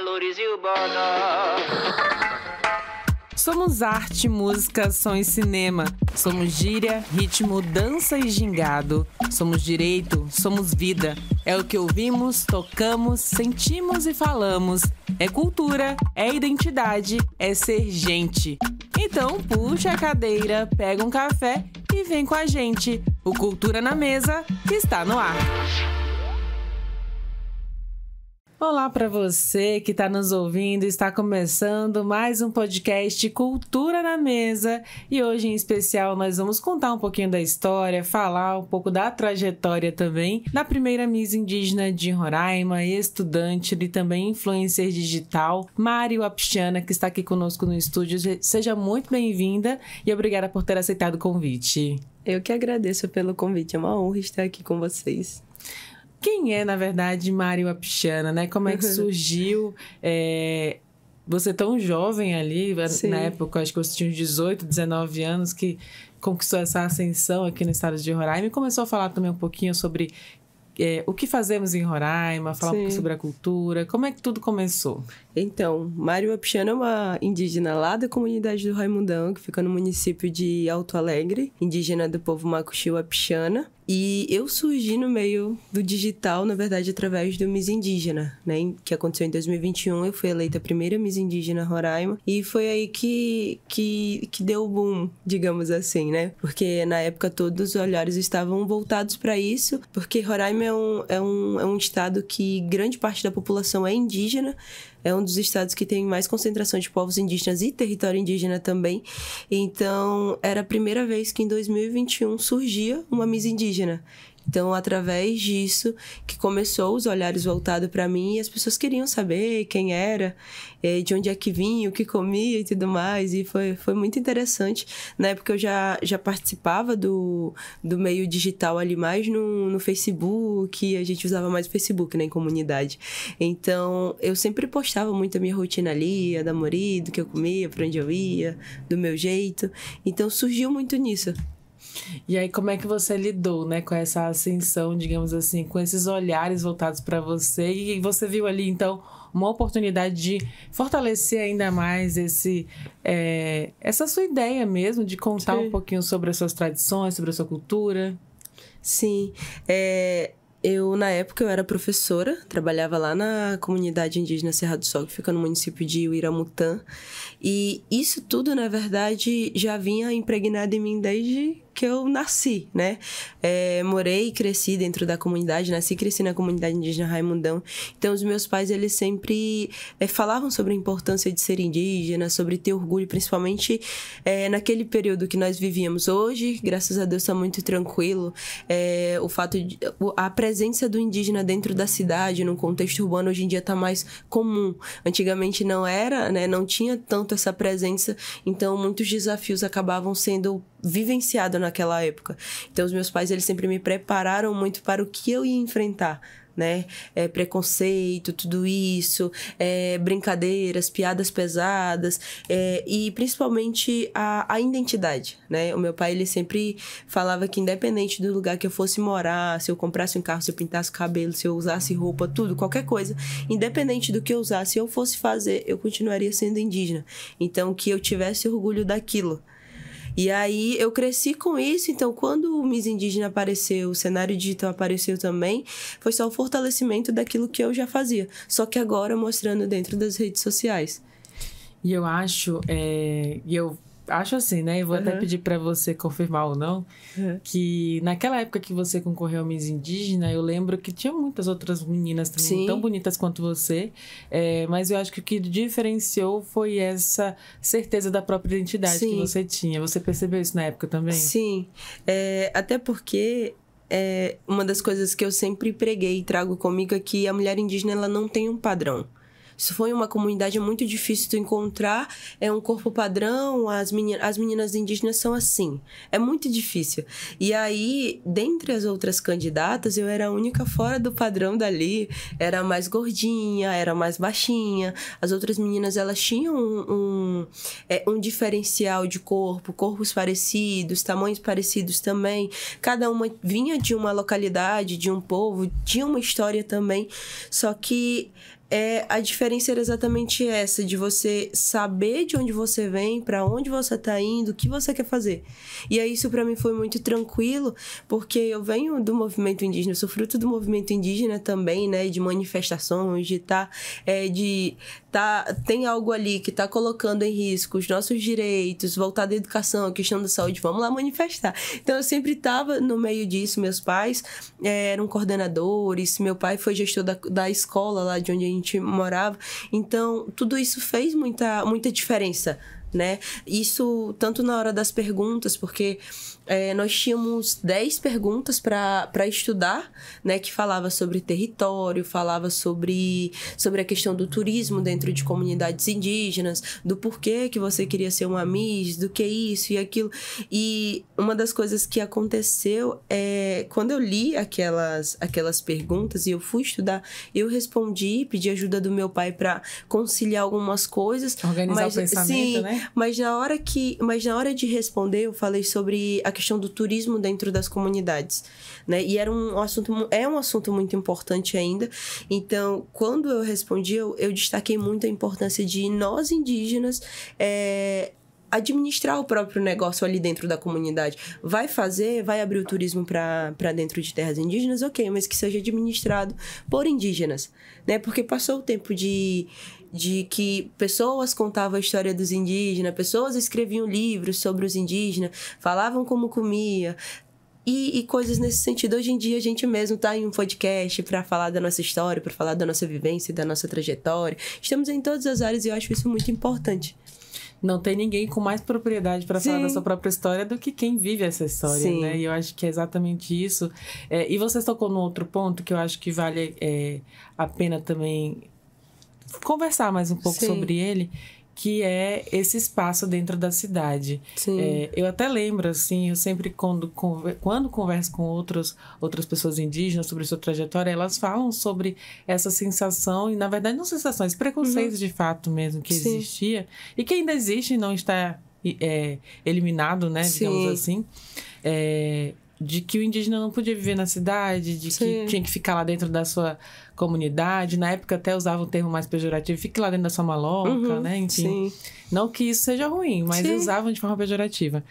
valorize o bodó. Somos arte, música, som e cinema. Somos gíria, ritmo, dança e gingado. Somos direito, somos vida. É o que ouvimos, tocamos, sentimos e falamos. É cultura, é identidade, é ser gente. Então puxa a cadeira, pega um café e vem com a gente. O Cultura na Mesa está no ar. Olá para você que está nos ouvindo, está começando mais um podcast Cultura na Mesa e hoje em especial nós vamos contar um pouquinho da história, falar um pouco da trajetória também da primeira Miss Indígena de Roraima, estudante e também influencer digital, Mari Wapichana, que está aqui conosco no estúdio. Seja muito bem-vinda e obrigada por ter aceitado o convite. Eu que agradeço pelo convite, é uma honra estar aqui com vocês. Quem é, na verdade, Mari Wapichana, né? Como é que surgiu? Você tão jovem ali, Sim. Na época, acho que você tinha uns 18, 19 anos, que conquistou essa ascensão aqui no estado de Roraima e começou a falar também um pouquinho sobre o que fazemos em Roraima, falar Sim. um pouco sobre a cultura. Como é que tudo começou? Então, Mari Wapichana é uma indígena lá da comunidade do Raimundão, que fica no município de Alto Alegre, indígena do povo Macuxi Wapichana. E eu surgi no meio do digital, na verdade, através do Miss Indígena, né? Que aconteceu em 2021, eu fui eleita a primeira Miss Indígena Roraima. E foi aí que deu o boom, digamos assim, né? Porque na época todos os olhares estavam voltados para isso, porque Roraima é um estado que grande parte da população é indígena. É um dos estados que tem mais concentração de povos indígenas e território indígena também. Então, era a primeira vez que em 2021 surgia uma Miss Indígena. Então, através disso, que começou os olhares voltados para mim, e as pessoas queriam saber quem era, de onde é que vinha, o que comia e tudo mais, e foi muito interessante. Na época eu já participava do meio digital ali mais no Facebook, a gente usava mais o Facebook, né, em comunidade. Então, eu sempre postava muito a minha rotina ali, a da Mori, do que eu comia, para onde eu ia, do meu jeito. Então, surgiu muito nisso. E aí, como é que você lidou, né, com essa ascensão, digamos assim, com esses olhares voltados para você? E você viu ali, então, uma oportunidade de fortalecer ainda mais essa sua ideia mesmo, de contar Sim. um pouquinho sobre as suas tradições, sobre a sua cultura? Sim, eu, na época, eu era professora, trabalhava lá na comunidade indígena Serra do Sol, que fica no município de Uiramutã. E isso tudo, na verdade, já vinha impregnado em mim desde que eu nasci, né? Morei e cresci dentro da comunidade, nasci e cresci na comunidade indígena Raimundão. Então, os meus pais, eles sempre falavam sobre a importância de ser indígena, sobre ter orgulho, principalmente naquele período que nós vivíamos. Hoje, graças a Deus, está muito tranquilo. O fato de a presença do indígena dentro da cidade, no contexto urbano, hoje em dia está mais comum. Antigamente não era, né? Não tinha tanto essa presença, então muitos desafios acabavam sendo vivenciados naquela época. Então, os meus pais, eles sempre me prepararam muito para o que eu ia enfrentar, né? Preconceito, tudo isso, brincadeiras, piadas pesadas, e principalmente a identidade, né? O meu pai, ele sempre falava que independente do lugar que eu fosse morar, se eu comprasse um carro, se eu pintasse o cabelo, se eu usasse roupa, tudo, qualquer coisa, independente do que eu usasse, se eu fosse fazer, eu continuaria sendo indígena. Então, que eu tivesse orgulho daquilo. E aí, eu cresci com isso, então, quando o Miss Indígena apareceu, o cenário digital apareceu também, foi só o fortalecimento daquilo que eu já fazia, só que agora mostrando dentro das redes sociais. E eu acho, acho assim, né? Eu vou até pedir para você confirmar ou não, que naquela época que você concorreu ao Miss Indígena, eu lembro que tinha muitas outras meninas também, Sim. tão bonitas quanto você, mas eu acho que o que diferenciou foi essa certeza da própria identidade Sim. que você tinha. Você percebeu isso na época também? Sim, até porque uma das coisas que eu sempre preguei e trago comigo é que a mulher indígena, ela não tem um padrão. Isso foi uma comunidade muito difícil de encontrar, um corpo padrão, as meninas indígenas são assim. É muito difícil. E aí, dentre as outras candidatas, eu era a única fora do padrão dali. Era mais gordinha, era mais baixinha. As outras meninas, elas tinham um diferencial de corpos parecidos, tamanhos parecidos também. Cada uma vinha de uma localidade, de um povo, tinha uma história também. Só que a diferença era exatamente essa, de você saber de onde você vem, para onde você tá indo, o que você quer fazer. E aí isso para mim foi muito tranquilo, porque eu venho do movimento indígena, eu sou fruto do movimento indígena também, né, de manifestações, tem algo ali que tá colocando em risco os nossos direitos, voltado à educação, a questão da saúde, vamos lá manifestar. Então eu sempre estava no meio disso, meus pais eram coordenadores, meu pai foi gestor da escola lá de onde a gente morava, então tudo isso fez muita diferença, né? Isso tanto na hora das perguntas, porque nós tínhamos 10 perguntas para estudar, né? Que falava sobre território, falava sobre a questão do turismo dentro de comunidades indígenas, do porquê que você queria ser uma Miss, do que isso e aquilo. E uma das coisas que aconteceu quando eu li aquelas perguntas e eu fui estudar, eu respondi, pedi ajuda do meu pai para conciliar algumas coisas. Organizar o pensamento, sim, né? Mas na hora de responder, eu falei sobre a questão do turismo dentro das comunidades, né? E é um assunto muito importante ainda. Então, quando eu respondi, eu destaquei muito a importância de nós indígenas administrar o próprio negócio ali dentro da comunidade. Vai abrir o turismo para dentro de terras indígenas, ok, mas que seja administrado por indígenas, né? Porque passou o tempo de que pessoas contavam a história dos indígenas, pessoas escreviam livros sobre os indígenas, falavam como comia, e coisas nesse sentido. Hoje em dia, a gente mesmo está em um podcast para falar da nossa história, para falar da nossa vivência, da nossa trajetória. Estamos em todas as áreas e eu acho isso muito importante. Não tem ninguém com mais propriedade para falar da sua própria história do que quem vive essa história, Sim. né? E eu acho que é exatamente isso. E você tocou num outro ponto que eu acho que vale a pena também conversar mais um pouco Sim. sobre ele, que é esse espaço dentro da cidade. Sim. Eu até lembro, assim, eu sempre quando converso com outras pessoas indígenas sobre sua trajetória, elas falam sobre essa sensação, e na verdade não sensações, preconceitos de fato mesmo que Sim. existia, e que ainda existe e não está eliminado, né, digamos assim, de que o indígena não podia viver na cidade, de que tinha que ficar lá dentro da sua comunidade. Na época até usava um termo mais pejorativo, fique lá dentro da sua maloca, né? Enfim, Sim. Não que isso seja ruim, mas usavam de forma pejorativa.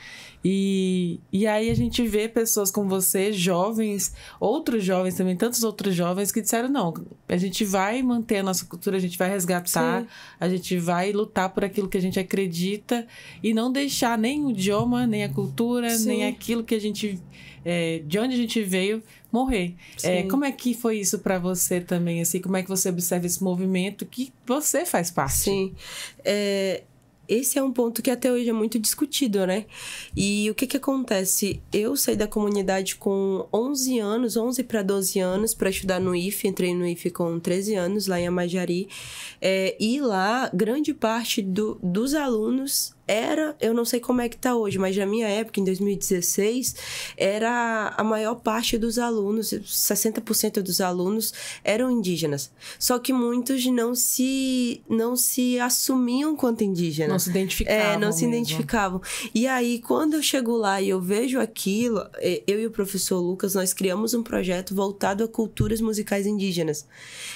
E aí a gente vê pessoas como você, jovens, outros jovens também, tantos outros jovens que disseram, não, a gente vai manter a nossa cultura, a gente vai resgatar, a gente vai lutar por aquilo que a gente acredita e não deixar nem o idioma, nem a cultura, nem aquilo que a gente... de onde a gente veio, morrer. Como é que foi isso para você também? Assim, como é que você observa esse movimento que você faz parte? Sim. Esse é um ponto que até hoje é muito discutido, né? E o que acontece? Eu saí da comunidade com 11 para 12 anos para estudar no IFE. Entrei no IFE com 13 anos, lá em Amajari. E lá, grande parte dos alunos eu não sei como é que tá hoje, mas na minha época, em 2016, era a maior parte dos alunos, 60% dos alunos eram indígenas. Só que muitos não se assumiam quanto indígenas. Não se identificavam. Não se identificavam. E aí, quando eu chego lá e eu vejo aquilo, eu e o professor Lucas, nós criamos um projeto voltado a culturas musicais indígenas.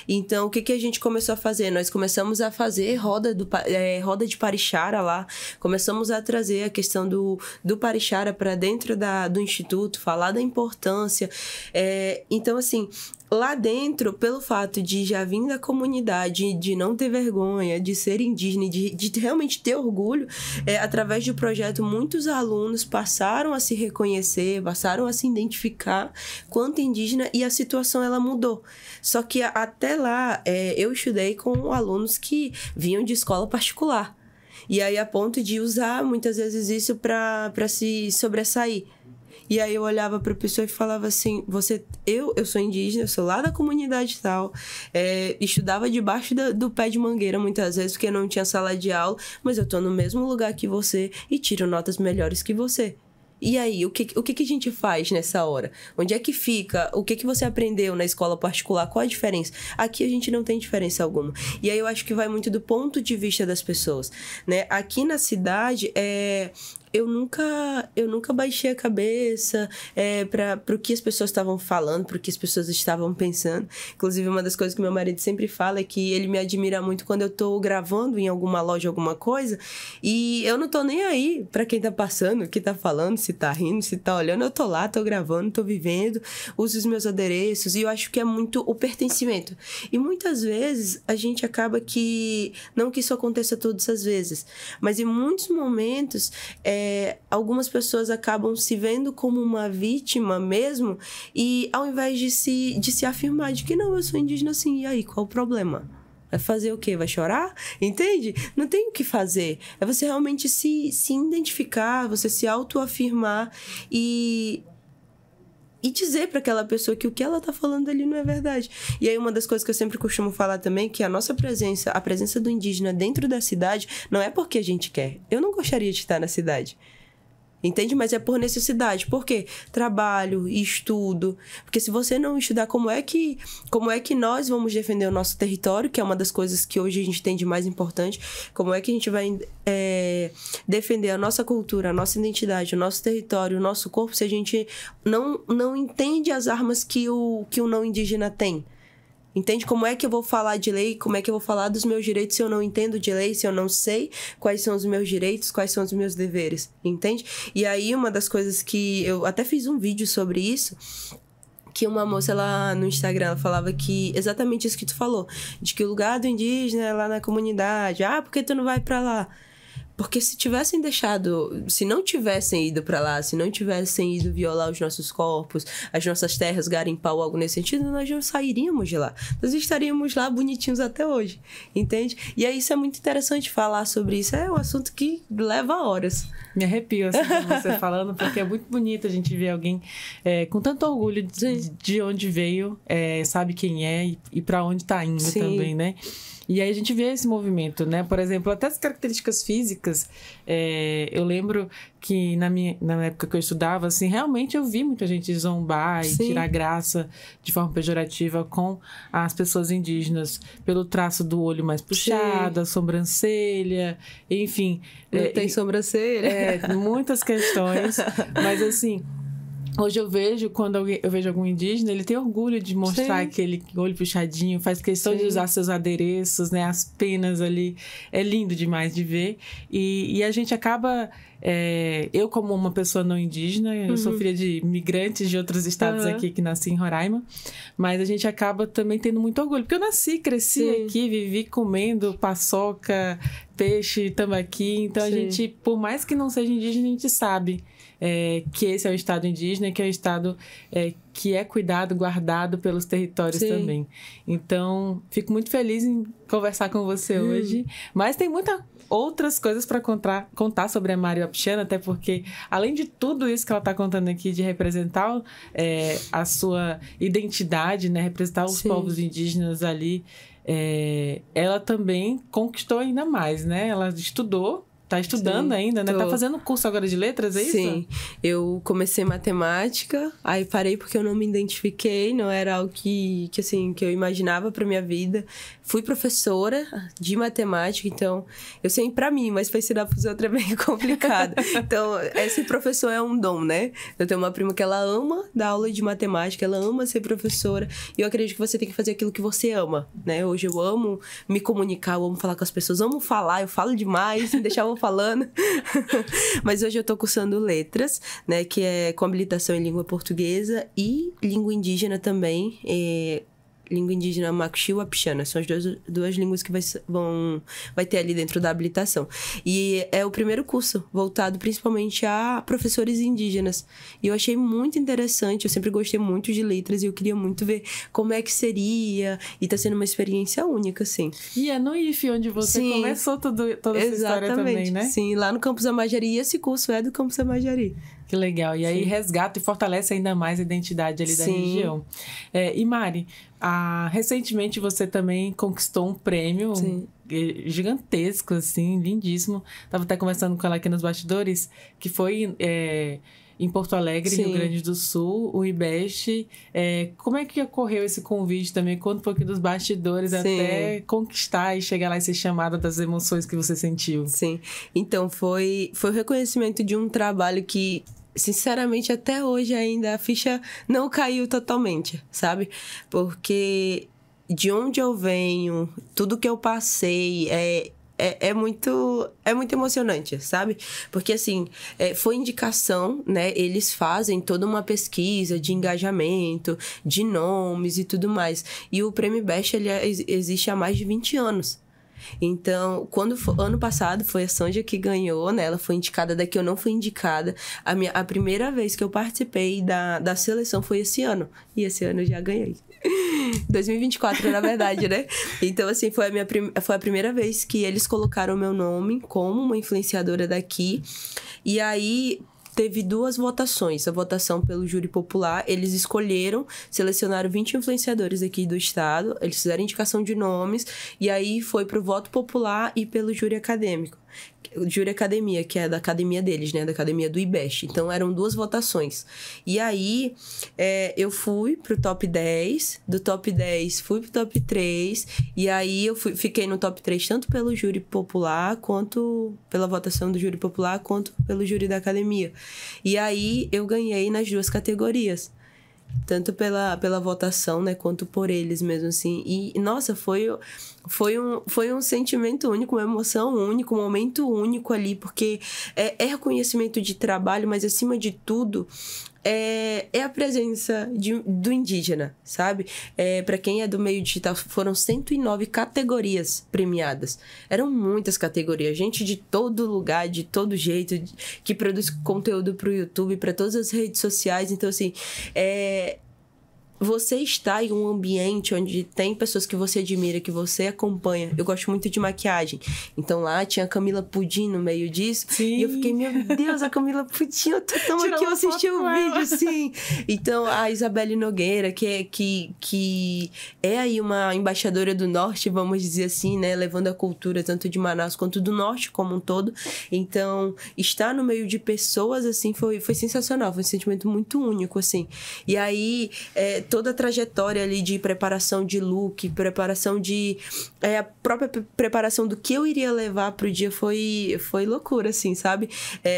Então, o que a gente começou a fazer? Nós começamos a fazer roda de Parixara lá. Começamos a trazer a questão do Parixara para dentro do Instituto, falar da importância. Então, assim, lá dentro, pelo fato de já vir da comunidade, de não ter vergonha, de ser indígena, de realmente ter orgulho, através do projeto, muitos alunos passaram a se reconhecer, passaram a se identificar quanto indígena e a situação ela mudou. Só que até lá, eu estudei com alunos que vinham de escola particular. E aí, a ponto de usar, muitas vezes, isso para se sobressair. E aí, eu olhava para a pessoa e falava assim, eu sou indígena, eu sou lá da comunidade tal, estudava debaixo do pé de mangueira, muitas vezes, porque não tinha sala de aula, mas eu tô no mesmo lugar que você e tiro notas melhores que você. E aí, o que a gente faz nessa hora? Onde é que fica? O que você aprendeu na escola particular? Qual a diferença? Aqui a gente não tem diferença alguma. E aí eu acho que vai muito do ponto de vista das pessoas, né? Aqui na cidade, eu nunca baixei a cabeça para o que as pessoas estavam falando, para o que as pessoas estavam pensando. Inclusive, uma das coisas que meu marido sempre fala é que ele me admira muito quando eu tô gravando em alguma loja, alguma coisa, e eu não tô nem aí para quem tá passando, o que tá falando, se tá rindo, se tá olhando. Eu tô lá, tô gravando, tô vivendo, uso os meus adereços, e eu acho que é muito o pertencimento. E muitas vezes a gente acaba que, não que isso aconteça todas as vezes, mas em muitos momentos algumas pessoas acabam se vendo como uma vítima mesmo, e ao invés de se afirmar de que não, eu sou indígena sim, e aí, qual o problema? Vai fazer o quê? Vai chorar? Entende? Não tem o que fazer. É você realmente se identificar, você se autoafirmar e dizer para aquela pessoa que o que ela tá falando ali não é verdade. E aí uma das coisas que eu sempre costumo falar também, que a nossa presença, a presença do indígena dentro da cidade, não é porque a gente quer. Eu não gostaria de estar na cidade. Entende? Mas é por necessidade. Por quê? Trabalho, estudo. Porque se você não estudar, como é que nós vamos defender o nosso território, que é uma das coisas que hoje a gente tem de mais importante, como é que a gente vai defender a nossa cultura, a nossa identidade, o nosso território, o nosso corpo, se a gente não entende as armas que o não indígena tem? Entende? Como é que eu vou falar de lei? Como é que eu vou falar dos meus direitos se eu não entendo de lei? Se eu não sei quais são os meus direitos, quais são os meus deveres? Entende? E aí, uma das coisas que... Eu até fiz um vídeo sobre isso, que uma moça lá no Instagram, ela falava que... Exatamente isso que tu falou. De que o lugar do indígena é lá na comunidade. Ah, por que tu não vai pra lá? Porque se não tivessem ido pra lá, se não tivessem ido violar os nossos corpos, as nossas terras, garimpar ou algo nesse sentido, nós não sairíamos de lá. Nós estaríamos lá bonitinhos até hoje, entende? E aí isso é muito interessante falar sobre isso. É um assunto que leva horas. Me arrepio, assim, com você falando, porque é muito bonito a gente ver alguém com tanto orgulho de onde veio, sabe quem é e pra onde tá indo. Sim. Também, né? E aí a gente vê esse movimento, né? Por exemplo, até as características físicas. Eu lembro que na época que eu estudava, assim, realmente eu vi muita gente zombar e tirar graça de forma pejorativa com as pessoas indígenas, pelo traço do olho mais puxado, a sobrancelha, enfim. Não tem sobrancelha. Muitas questões, mas assim... Hoje eu vejo, quando eu vejo algum indígena, ele tem orgulho de mostrar aquele olho puxadinho, faz questão de usar seus adereços, né? As penas ali. É lindo demais de ver. E a gente acaba... eu, como uma pessoa não indígena, eu sou filha de migrantes de outros estados aqui, que nasci em Roraima, mas a gente acaba também tendo muito orgulho. Porque eu nasci, cresci aqui, vivi comendo paçoca, peixe, tambaqui. Então, a gente, por mais que não seja indígena, a gente sabe... que esse é um estado indígena, que é um estado que é cuidado, guardado pelos territórios também. Então, fico muito feliz em conversar com você hoje. Mas tem muitas outras coisas para contar sobre a Mari Wapichana, até porque, além de tudo isso que ela está contando aqui, de representar a sua identidade, né? Representar os povos indígenas ali, ela também conquistou ainda mais, né? Ela estudou. Tá estudando ainda, né? Tá fazendo curso agora de letras, é isso? Sim. Eu comecei matemática, aí parei porque eu não me identifiquei, não era algo que eu imaginava pra minha vida. Fui professora de matemática, então eu sei pra mim, mas pra ensinar pros outros é meio complicado. Então, esse professor é um dom, né? Eu tenho uma prima que ela ama dar aula de matemática, ela ama ser professora, e eu acredito que você tem que fazer aquilo que você ama, né? Hoje eu amo me comunicar, eu amo falar com as pessoas, amo falar, eu falo demais, me deixava falando. Mas hoje eu tô cursando letras, né, que é com habilitação em língua portuguesa e língua indígena também, língua indígena Makuxi e Wapichana. São as duas línguas que vai ter ali dentro da habilitação. E é o primeiro curso voltado principalmente a professores indígenas. E eu achei muito interessante, eu sempre gostei muito de letras e eu queria muito ver como é que seria. E tá sendo uma experiência única, assim. E é no IF onde você começou toda essa história também, né? Sim, lá no Campus Amajari. E esse curso é do Campus Amajari. Que legal. E aí resgata e fortalece ainda mais a identidade ali da região. E Mari, recentemente você também conquistou um prêmio gigantesco, assim, lindíssimo. Tava até conversando com ela aqui nos bastidores, que foi em Porto Alegre, Sim. Rio Grande do Sul, o IBEST. Como é que ocorreu esse convite também? Conta um pouquinho dos bastidores Sim. até conquistar e chegar lá e ser chamada, das emoções que você sentiu. Sim. Então, foi o reconhecimento de um trabalho que, sinceramente, até hoje ainda a ficha não caiu totalmente, sabe? Porque de onde eu venho, tudo que eu passei, é muito emocionante, sabe? Porque, assim, foi indicação, né? Eles fazem toda uma pesquisa de engajamento, de nomes e tudo mais. E o Prêmio Best, ele existe há mais de 20 anos. Então, ano passado foi a Sanja que ganhou, né? Ela foi indicada, daqui eu não fui indicada. A primeira vez que eu participei da seleção foi esse ano. E esse ano eu já ganhei. 2024, na verdade, né? Então, assim, foi a primeira vez que eles colocaram o meu nome como uma influenciadora daqui. E aí teve 2 votações. A votação pelo júri popular, eles selecionaram 20 influenciadores aqui do estado, eles fizeram indicação de nomes, e aí foi pro voto popular e pelo júri acadêmico. O júri academia, que é da academia deles, né? Da academia do IBEST. Então, eram 2 votações. E aí, eu fui pro top 10. Do top 10, fui pro top 3. E aí, fiquei no top 3 tanto pelo júri popular, quanto pela votação do júri popular, quanto pelo júri da academia. E aí, eu ganhei nas 2 categorias. Tanto pela votação, né, quanto por eles mesmo, assim. E, nossa, foi um sentimento único, uma emoção única, um momento único ali, porque é reconhecimento de trabalho, mas, acima de tudo, é a presença do indígena, sabe? Para quem é do meio digital, foram 109 categorias premiadas. Eram muitas categorias. Gente de todo lugar, de todo jeito, que produz conteúdo pro YouTube, para todas as redes sociais. Então, assim, você está em um ambiente onde tem pessoas que você admira, que você acompanha. Eu gosto muito de maquiagem. Então, lá tinha a Camila Pudim no meio disso. Sim. E eu fiquei, meu Deus, a Camila Pudim, eu tô tão aqui, eu assisti o vídeo, sim. Então, a Isabelle Nogueira, que é aí uma embaixadora do Norte, vamos dizer assim, né? Levando a cultura tanto de Manaus quanto do Norte como um todo. Então, estar no meio de pessoas, assim, foi sensacional. Foi um sentimento muito único, assim. E aí, toda a trajetória ali de preparação de look, preparação de... a própria preparação do que eu iria levar pro dia foi loucura, assim, sabe?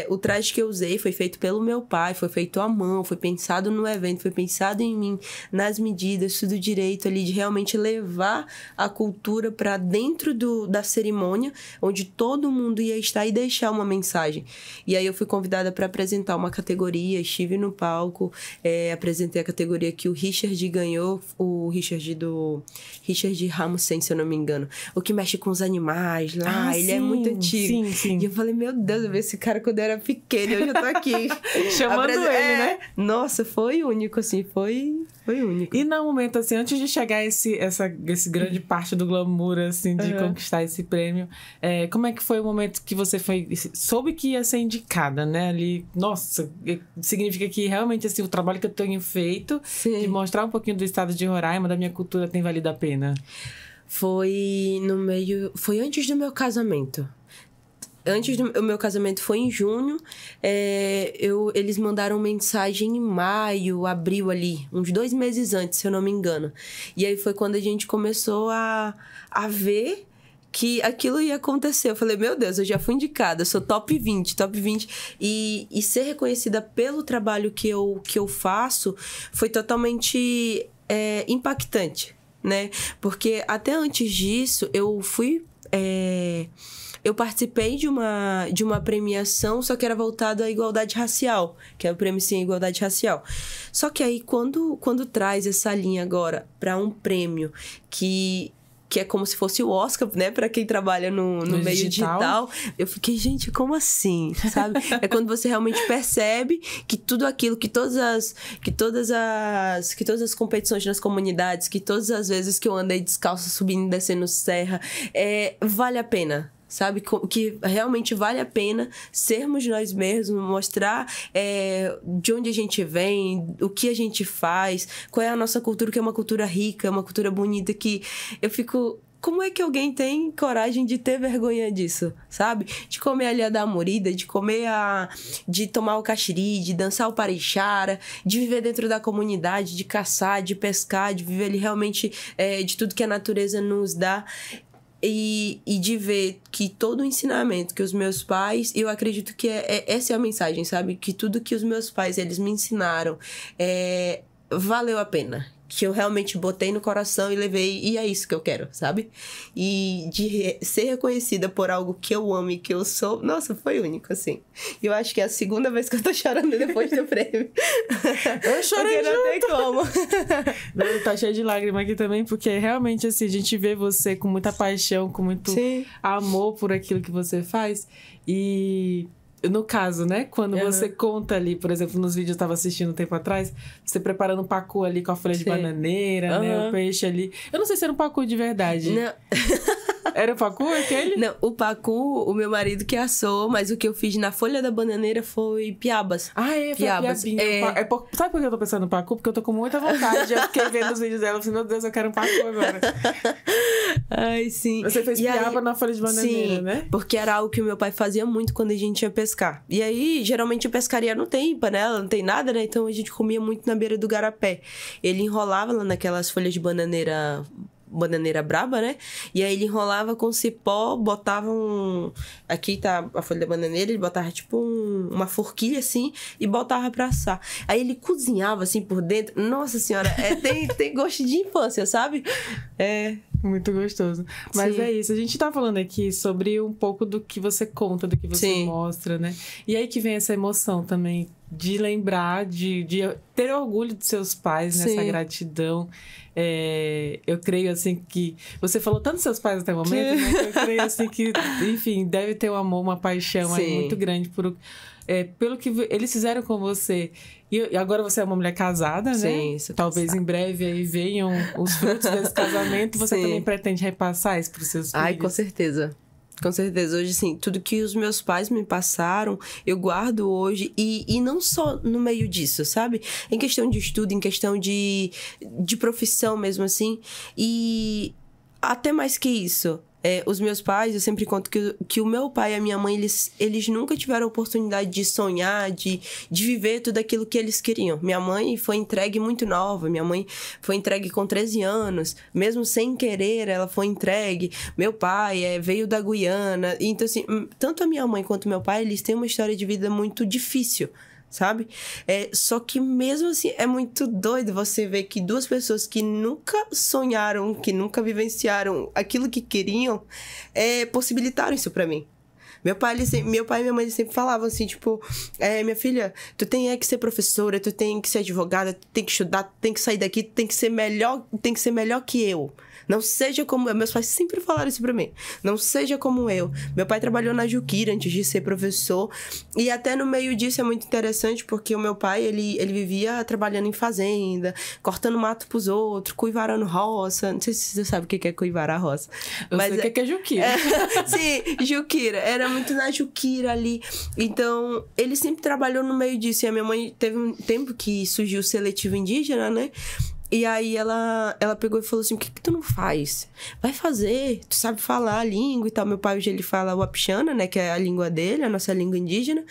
O traje que eu usei foi feito pelo meu pai, foi feito à mão, foi pensado no evento, foi pensado em mim, nas medidas, tudo direito ali, de realmente levar a cultura pra dentro da cerimônia, onde todo mundo ia estar e deixar uma mensagem. E aí eu fui convidada para apresentar uma categoria, estive no palco, apresentei a categoria que o Richard ganhou, o Richard Ramussen, se eu não me engano. O que mexe com os animais lá, ele é muito antigo. Sim, sim. E eu falei, meu Deus, eu vi esse cara quando eu era pequena, eu já tô aqui. Chamando ele, né? Nossa, foi único, assim, foi único. E no momento, assim, antes de chegar esse grande parte do glamour, assim, de conquistar esse prêmio, como é que foi o momento que você soube que ia ser indicada, né? Ali, nossa, significa que realmente, assim, o trabalho que eu tenho feito, Sim. de mostrar um pouquinho do estado de Roraima, da minha cultura, tem valido a pena? Foi antes do meu casamento. O meu casamento foi em junho, eles mandaram mensagem em maio, abril ali, uns 2 meses antes, se eu não me engano. E aí foi quando a gente começou a ver que aquilo ia acontecer. Eu falei, meu Deus, eu já fui indicada, eu sou top 20. E ser reconhecida pelo trabalho que eu faço foi totalmente impactante, né? Porque até antes disso, eu participei de uma premiação, só que era voltado à igualdade racial, que é o Prêmio Sim à Igualdade Racial. Só que aí, quando traz essa linha agora para um prêmio que é como se fosse o Oscar, né? Pra quem trabalha no meio digital. Eu fiquei, gente, como assim? Sabe? É quando você realmente percebe que tudo aquilo, que todas as competições nas comunidades, que todas as vezes que eu andei descalça, subindo e descendo serra, vale a pena. Sabe? Que realmente vale a pena sermos nós mesmos, mostrar de onde a gente vem, o que a gente faz, qual é a nossa cultura, que é uma cultura rica, uma cultura bonita, que eu fico como é que alguém tem coragem de ter vergonha disso, sabe? De comer ali a da morida, de tomar o caxiri, de dançar o pareixara, de viver dentro da comunidade, de caçar, de pescar, de viver ali realmente de tudo que a natureza nos dá. E de ver que todo o ensinamento que os meus pais... Eu acredito que essa é a mensagem, sabe? Que tudo que os meus pais, eles me ensinaram, valeu a pena. Que eu realmente botei no coração e levei, e é isso que eu quero, sabe? E de ser reconhecida por algo que eu amo e que eu sou, nossa, foi único, assim. E eu acho que é a segunda vez que eu tô chorando depois do prêmio. Eu chorei porque não tem como. Tá cheio de lágrimas aqui também, porque realmente, assim, a gente vê você com muita paixão, com muito amor por aquilo que você faz. E... no caso, né? Quando você conta ali, por exemplo, nos vídeos que eu tava assistindo um tempo atrás, você preparando um pacu ali com a folha de bananeira, né? O peixe ali. Eu não sei se era um pacu de verdade. Não. Era o pacu aquele? Não, o pacu, o meu marido que assou, mas o que eu fiz na folha da bananeira foi piabas. Ah, foi piabas. Piabinha. Sabe por que eu tô pensando no pacu? Porque eu tô com muita vontade. Eu fiquei vendo os vídeos dela e falei, meu Deus, eu quero um pacu agora. Ai, sim. Você fez piaba na folha de bananeira, sim, né? Porque era algo que o meu pai fazia muito quando a gente ia pescar. E aí, geralmente, a pescaria não tem panela, não tem nada, né? Então, a gente comia muito na beira do garapé. Ele enrolava lá naquelas folhas de bananeira braba, né? E aí ele enrolava com cipó, botava aqui tá a folha da bananeira, ele botava tipo uma forquilha assim e botava pra assar. Aí ele cozinhava assim por dentro. Nossa senhora, tem gosto de infância, sabe? Muito gostoso. Mas Sim. é isso, a gente tá falando aqui sobre um pouco do que você conta, do que você mostra, né? E aí que vem essa emoção também de lembrar, de ter orgulho de seus pais, nessa gratidão. Eu creio, assim, que... Você falou tanto dos seus pais até o momento, né? Que eu creio, assim, que, enfim, deve ter um amor, uma paixão aí muito grande pelo que eles fizeram com você. E agora você é uma mulher casada, né? Sim, talvez em breve aí venham os frutos desse casamento. Você também pretende repassar isso pros seus filhos? Ai, com certeza. Com certeza. Hoje, assim, tudo que os meus pais me passaram, eu guardo hoje. E não só no meio disso, sabe? Em questão de estudo, em questão de profissão mesmo, assim. E até mais que isso. Os meus pais, eu sempre conto que o meu pai e a minha mãe, eles nunca tiveram a oportunidade de sonhar, de viver tudo aquilo que eles queriam. Minha mãe foi entregue muito nova, minha mãe foi entregue com 13 anos, mesmo sem querer, ela foi entregue. Meu pai veio da Guiana, então assim, tanto a minha mãe quanto meu pai, eles têm uma história de vida muito difícil, sabe? Só que mesmo assim, é muito doido você ver que duas pessoas que nunca sonharam, que nunca vivenciaram aquilo que queriam, possibilitaram isso pra mim. Meu pai e minha mãe sempre falavam assim, tipo, minha filha, tu tem que ser professora, tu tem que ser advogada, tu tem que estudar, tu tem que sair daqui, tu tem que ser melhor que eu. Não seja como eu. Meus pais sempre falaram isso pra mim. Não seja como eu. Meu pai trabalhou na Juquira antes de ser professor. E até no meio disso é muito interessante, porque o meu pai, ele vivia trabalhando em fazenda, cortando mato pros outros, cuivarando roça. Não sei se você sabe o que é cuivarar roça. Mas sei o que é Juquira. Sim, Juquira. Era muito na Juquira ali. Então, ele sempre trabalhou no meio disso. E a minha mãe teve um tempo que surgiu o seletivo indígena, né? E aí ela pegou e falou assim, por que tu não faz? Vai fazer, tu sabe falar a língua e tal. Meu pai hoje ele fala o Wapixana, né, que é a língua dele, a nossa língua indígena,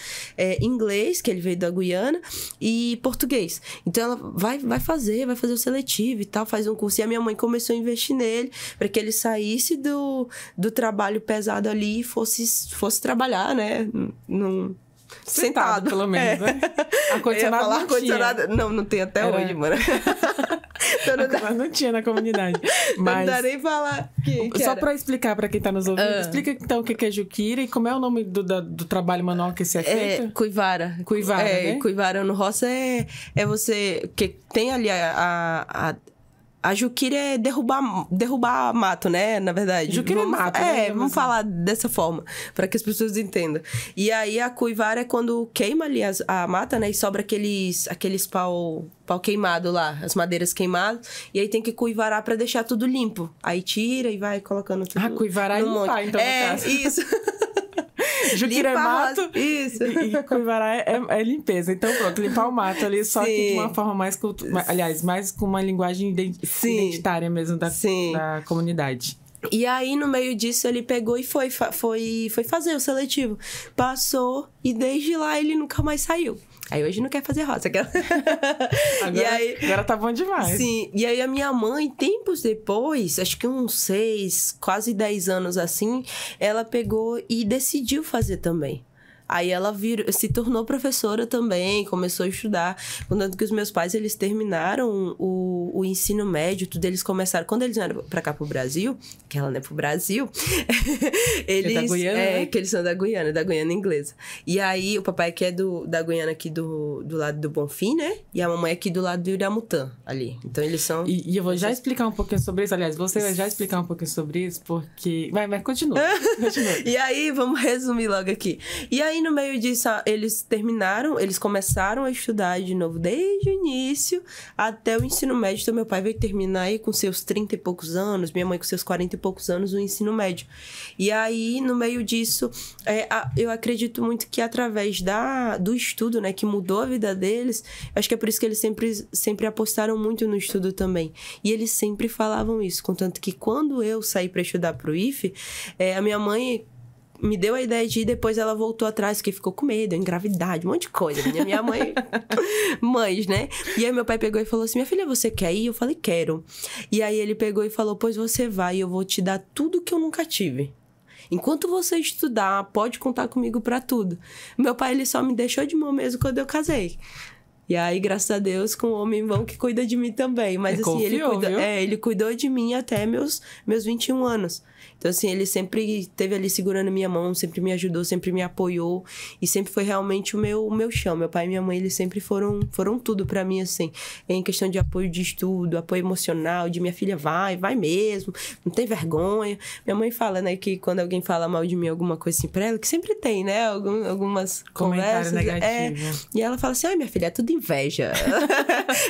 inglês, que ele veio da Guiana, e português. Então ela vai fazer o seletivo e tal, faz um curso. E a minha mãe começou a investir nele, para que ele saísse do trabalho pesado ali e fosse trabalhar, né, sentado pelo menos, né? Ar-condicionado não tem até hoje, mano. Mas não tinha na comunidade. Mas... Não dá nem falar que só era. pra explicar pra quem tá nos ouvindo, explica então o que é Juquira e como é o nome do trabalho manual que se é feito? Cuivara. Cuivara, né? Cuivara no roça é você... que tem ali a Juquira é derrubar mato, né? Na verdade. Juquira é mato, né? Vamos falar dessa forma, para que as pessoas entendam. E aí, a cuivara é quando queima ali a mata, né? E sobra aqueles pau queimado lá, as madeiras queimadas. E aí tem que cuivarar para deixar tudo limpo. Aí tira e vai colocando tudo cuivarar e limpar, então, no caso. Isso. Juquira é mato. Isso. E cuivarar é limpeza. Então, pronto, limpar o mato ali, só que de uma forma mais aliás, mais com uma linguagem identitária mesmo da comunidade. E aí, no meio disso, ele pegou e foi fazer o seletivo. Passou e desde lá ele nunca mais saiu. Aí hoje não quer fazer roça. Agora tá bom demais. Sim, e aí a minha mãe, tempos depois, acho que uns 6, quase 10 anos assim, ela pegou e decidiu fazer também. Aí ela se tornou professora também, começou a estudar. Contanto que os meus pais, eles terminaram o ensino médio, tudo, eles começaram... Quando eles vieram pra cá pro Brasil, que ela não é pro Brasil, eles... É da Guiana, né? Que eles são da Guiana inglesa. E aí, o papai aqui é da Guiana, aqui do lado do Bonfim, né? E a mamãe aqui do lado do Iramutã, ali. Então, eles são... E eu vou já explicar um pouquinho sobre isso. Aliás, você vai já explicar um pouquinho sobre isso, porque... Vai, continua. E aí, vamos resumir logo aqui. E aí, no meio disso, eles começaram a estudar de novo desde o início até o ensino médio. Então, meu pai veio terminar aí com seus 30 e poucos anos, minha mãe com seus 40 e poucos anos, o ensino médio. E aí, no meio disso, eu acredito muito que através do estudo, né, que mudou a vida deles, acho que é por isso que eles sempre apostaram muito no estudo também. E eles sempre falavam isso, contanto que quando eu saí para estudar pro IFE, a minha mãe me deu a ideia de ir, depois ela voltou atrás, porque ficou com medo, engravidade, um monte de coisa. Minha mãe... Mães, né? E aí meu pai pegou e falou assim, minha filha, você quer ir? Eu falei, quero. E aí ele pegou e falou, pois você vai, eu vou te dar tudo que eu nunca tive. Enquanto você estudar, pode contar comigo pra tudo. Meu pai, ele só me deixou de mão mesmo quando eu casei. E aí, graças a Deus, com um homem bom que cuida de mim também. Mas assim, ele cuidou de mim até meus 21 anos. Então, assim, ele sempre esteve ali segurando minha mão, sempre me ajudou, sempre me apoiou. E sempre foi realmente o meu chão. Meu pai e minha mãe, eles sempre foram tudo pra mim, assim. Em questão de apoio de estudo, apoio emocional, de minha filha, vai mesmo, não tem vergonha. Minha mãe fala, né, que quando alguém fala mal de mim, alguma coisa assim pra ela, que sempre tem, né, algumas comentário conversas. negativo. E ela fala assim, minha filha, é tudo inveja.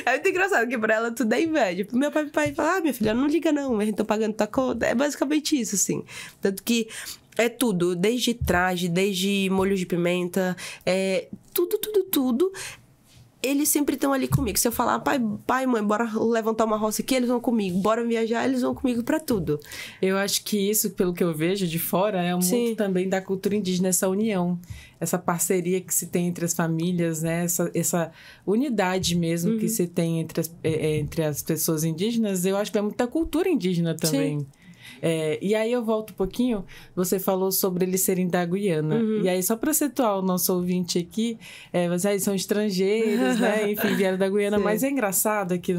É muito engraçado que pra ela tudo é inveja. Meu pai fala, minha filha, não liga não, a gente tá pagando tua conta. É basicamente isso, assim. Tanto que é tudo, desde traje, desde molho de pimenta, tudo. Eles sempre estão ali comigo. Se eu falar, pai, mãe, bora levantar uma roça aqui, eles vão comigo. Bora viajar, eles vão comigo pra tudo. Eu acho que isso, pelo que eu vejo de fora, é muito também da cultura indígena, essa união. Essa parceria que se tem entre as famílias, né? Essa unidade mesmo que se tem entre as pessoas indígenas. Eu acho que é muita cultura indígena também. Sim. E aí eu volto um pouquinho, você falou sobre eles serem da Guiana. E aí, só para situar o nosso ouvinte aqui, vocês são estrangeiros, né? Enfim, vieram da Guiana. Sim. Mas é engraçado aqui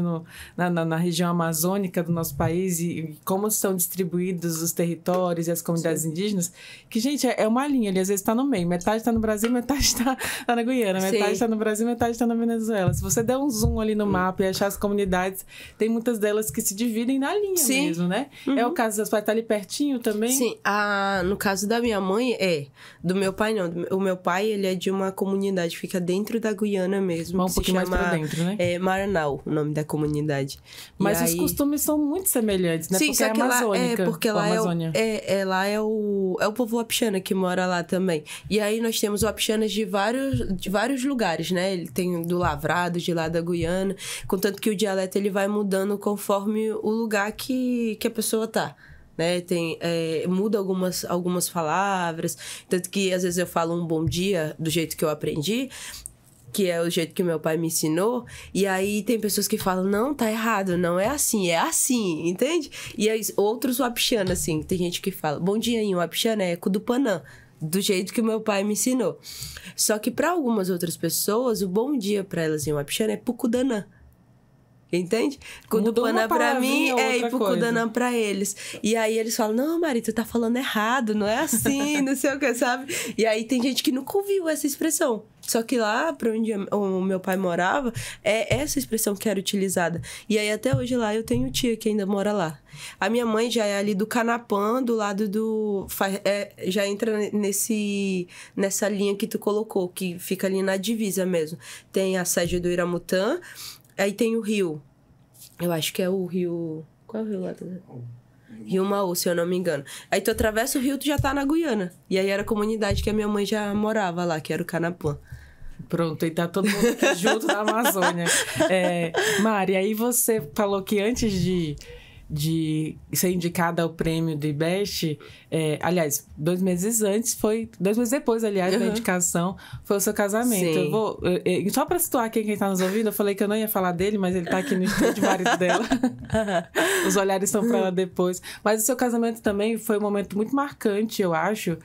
na região amazônica do nosso país e como são distribuídos os territórios e as comunidades indígenas, que, gente, é uma linha ali, às vezes está no meio. Metade está no Brasil, metade está na Guiana. Metade está no Brasil, metade está na Venezuela. Se você der um zoom ali no mapa e achar as comunidades, tem muitas delas que se dividem na linha mesmo, né? É o caso das pais, tá ali pertinho também? Sim, no caso da minha mãe, do meu pai não. O meu pai, ele é de uma comunidade, fica dentro da Guiana mesmo. Um pouquinho mais pra dentro, né? Maranhão, o nome da comunidade. Mas os costumes são muito semelhantes, né? Sim, porque só que porque lá lá é o povo Wapixana que mora lá também. E aí nós temos Wapixanas de vários lugares, né? Ele tem do Lavrado, de lá da Guiana. Contanto que o dialeto, ele vai mudando conforme o lugar que a pessoa tá. Né? Muda algumas palavras, tanto que às vezes eu falo um bom dia do jeito que eu aprendi, que é o jeito que meu pai me ensinou, e aí tem pessoas que falam, não, tá errado, não é assim, entende? E aí, outros Wapixana, assim, tem gente que fala, bom dia em Wapixana é Kudupanã, do jeito que o meu pai me ensinou. Só que para algumas outras pessoas, o bom dia para elas em Wapixana é Pukudanã. Entende? Kudupanã pra mim e Pukudanã pra eles. E aí eles falam, não, Mari, tu tá falando errado, não é assim, não sei o que, sabe? E aí tem gente que nunca ouviu essa expressão. Só que lá pra onde o meu pai morava, é essa expressão que era utilizada. E aí até hoje lá eu tenho tia que ainda mora lá. A minha mãe já é ali do Canapã, do lado do... já entra nessa linha que tu colocou, que fica ali na divisa mesmo. Tem a sede do Iramutã. Aí tem o rio. Eu acho que é o rio... Qual é o rio lá? Rio Maú, se eu não me engano. Aí tu atravessa o rio, tu já tá na Guiana. E aí era a comunidade que a minha mãe já morava lá, que era o Canapã. Pronto, e tá todo mundo aqui junto na Amazônia. Mari, aí você falou que antes de de ser indicada ao prêmio de Best, aliás, 2 meses antes, 2 meses depois, aliás, da indicação, foi o seu casamento. Sim. Só pra situar aqui quem tá nos ouvindo, eu falei que eu não ia falar dele, mas ele tá aqui no estúdio, marido dela. Os olhares estão pra ela depois. Mas o seu casamento também foi um momento muito marcante, eu acho,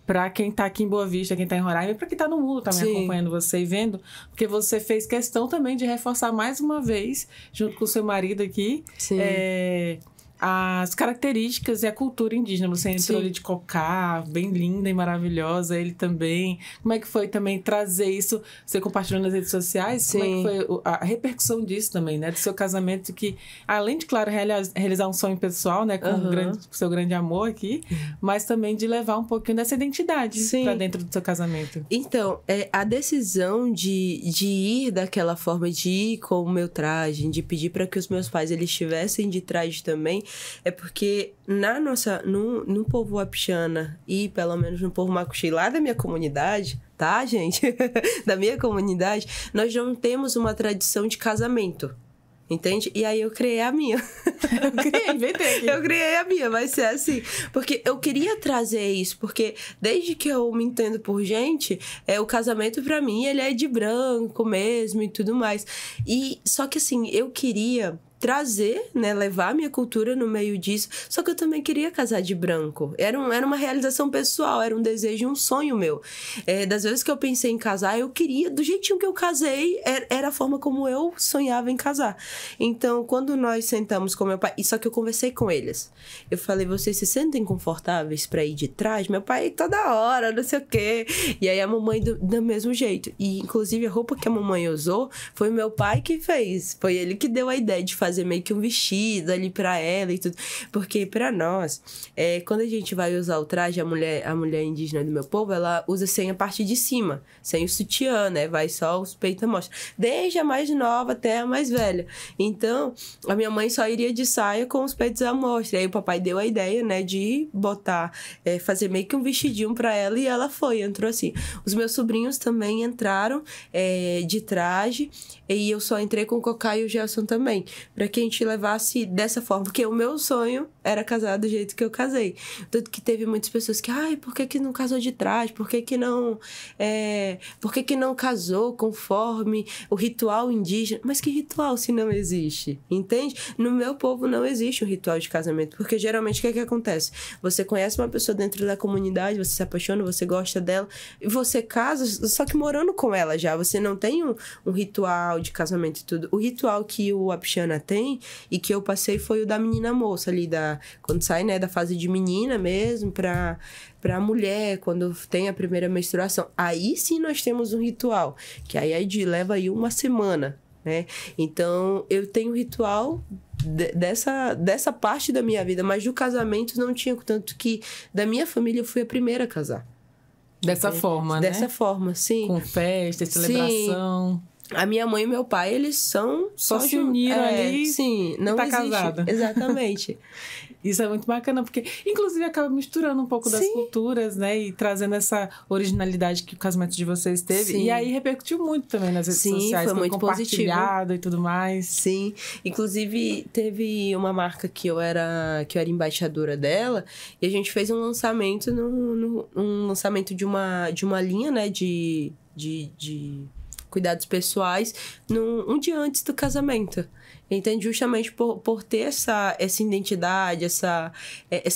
para quem tá aqui em Boa Vista, quem tá em Roraima, e para quem tá no mundo também acompanhando você e vendo, porque você fez questão também de reforçar mais uma vez, junto com o seu marido aqui, as características e a cultura indígena. Você entrou ali de cocá, bem linda e maravilhosa, ele também. Como é que foi também trazer isso, você compartilhando nas redes sociais? Como é que foi a repercussão disso também, né? Do seu casamento que, além de, claro, realizar um sonho pessoal, né? Com o seu grande amor aqui, mas também de levar um pouquinho dessa identidade para dentro do seu casamento. Então, a decisão de ir daquela forma, de ir com o meu traje, de pedir para que os meus pais eles estivessem de traje também, é porque no povo Wapixana e pelo menos no povo Macuxi, lá da minha comunidade, tá, gente? Da minha comunidade, nós não temos uma tradição de casamento. Entende? E aí eu criei a minha. Eu criei a minha, vai ser assim. Porque eu queria trazer isso, porque desde que eu me entendo por gente, o casamento pra mim, ele é de branco mesmo e tudo mais. E só que assim, eu queria trazer, né, levar a minha cultura no meio disso, só que eu também queria casar de branco. Era uma realização pessoal, era um desejo, um sonho meu. Das vezes que eu pensei em casar, eu queria, do jeitinho que eu casei, era a forma como eu sonhava em casar. Então, quando nós sentamos com meu pai, e só que eu conversei com eles, eu falei, vocês se sentem confortáveis pra ir de trás? Meu pai, toda hora, não sei o quê. E aí a mamãe do mesmo jeito. E, inclusive, a roupa que a mamãe usou, foi meu pai que fez. Foi ele que deu a ideia de fazer meio que um vestido ali pra ela e tudo. Porque pra nós, quando a gente vai usar o traje, a mulher indígena do meu povo, ela usa sem a parte de cima, sem o sutiã, né? Vai só os peitos à mostra. Desde a mais nova até a mais velha. Então, a minha mãe só iria de saia com os peitos à mostra. Aí o papai deu a ideia, né, de botar, fazer meio que um vestidinho pra ela e ela entrou assim. Os meus sobrinhos também entraram de traje e eu só entrei com o Cocá e o Gelson também, pra que a gente levasse dessa forma, porque o meu sonho era casar do jeito que eu casei. Tanto que teve muitas pessoas que, por que não casou de traje? Por que não casou conforme o ritual indígena? Mas que ritual se não existe? Entende? No meu povo não existe um ritual de casamento, porque geralmente o que acontece? Você conhece uma pessoa dentro da comunidade, você se apaixona, você gosta dela, e você casa, só que morando com ela já. Você não tem um ritual de casamento e tudo. O ritual que o Wapixana tem e que eu passei foi o da menina moça ali, quando sai, né, da fase de menina mesmo pra mulher, quando tem a primeira menstruação. Aí sim nós temos um ritual, que aí leva aí uma semana, né? Então eu tenho um ritual dessa parte da minha vida, mas do casamento não tinha, tanto que da minha família eu fui a primeira a casar. Dessa forma, né? Dessa forma, sim. Com festa, celebração. Sim. A minha mãe e meu pai, eles são... Só se uniram ali. Sim, não tá existe. Casada. Exatamente. Isso é muito bacana, porque inclusive acaba misturando um pouco das culturas, né? E trazendo essa originalidade que o casamento de vocês teve. Sim. E aí repercutiu muito também nas redes sociais. Foi muito compartilhado positivo. E tudo mais. Sim. Inclusive, teve uma marca que eu era embaixadora dela. E a gente fez um lançamento, um lançamento de uma linha, né? De cuidados pessoais um dia antes do casamento. Entende? Justamente por ter essa identidade, essa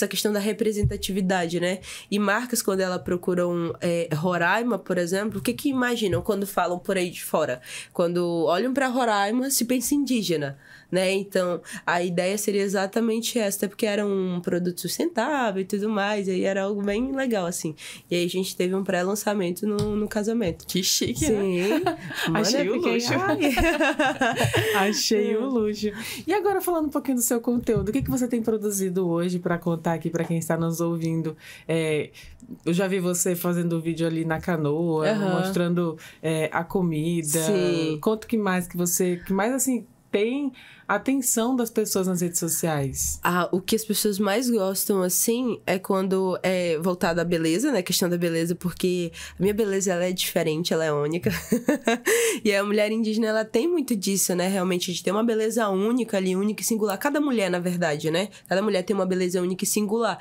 questão da representatividade, né? E marcas, quando elas procuram Roraima, por exemplo, o que imaginam quando falam por aí de fora? Quando olham para Roraima, se pensa indígena, né? Então, a ideia seria exatamente essa, até porque era um produto sustentável e tudo mais, e aí era algo bem legal, assim. E aí a gente teve um pré-lançamento no casamento. Que chique, sim, né? Achei o luxo. Achei o luxo. E agora, falando um pouquinho do seu conteúdo, o que você tem produzido hoje para contar aqui para quem está nos ouvindo? Eu já vi você fazendo vídeo ali na canoa, mostrando a comida. Sim. Conta que mais assim tem atenção das pessoas nas redes sociais. O que as pessoas mais gostam, assim, é quando é voltado à beleza, né? A questão da beleza, porque a minha beleza, ela é diferente, ela é única. E a mulher indígena, ela tem muito disso, né? Realmente, a gente tem uma beleza única ali, única e singular. Cada mulher, na verdade, né? Cada mulher tem uma beleza única e singular.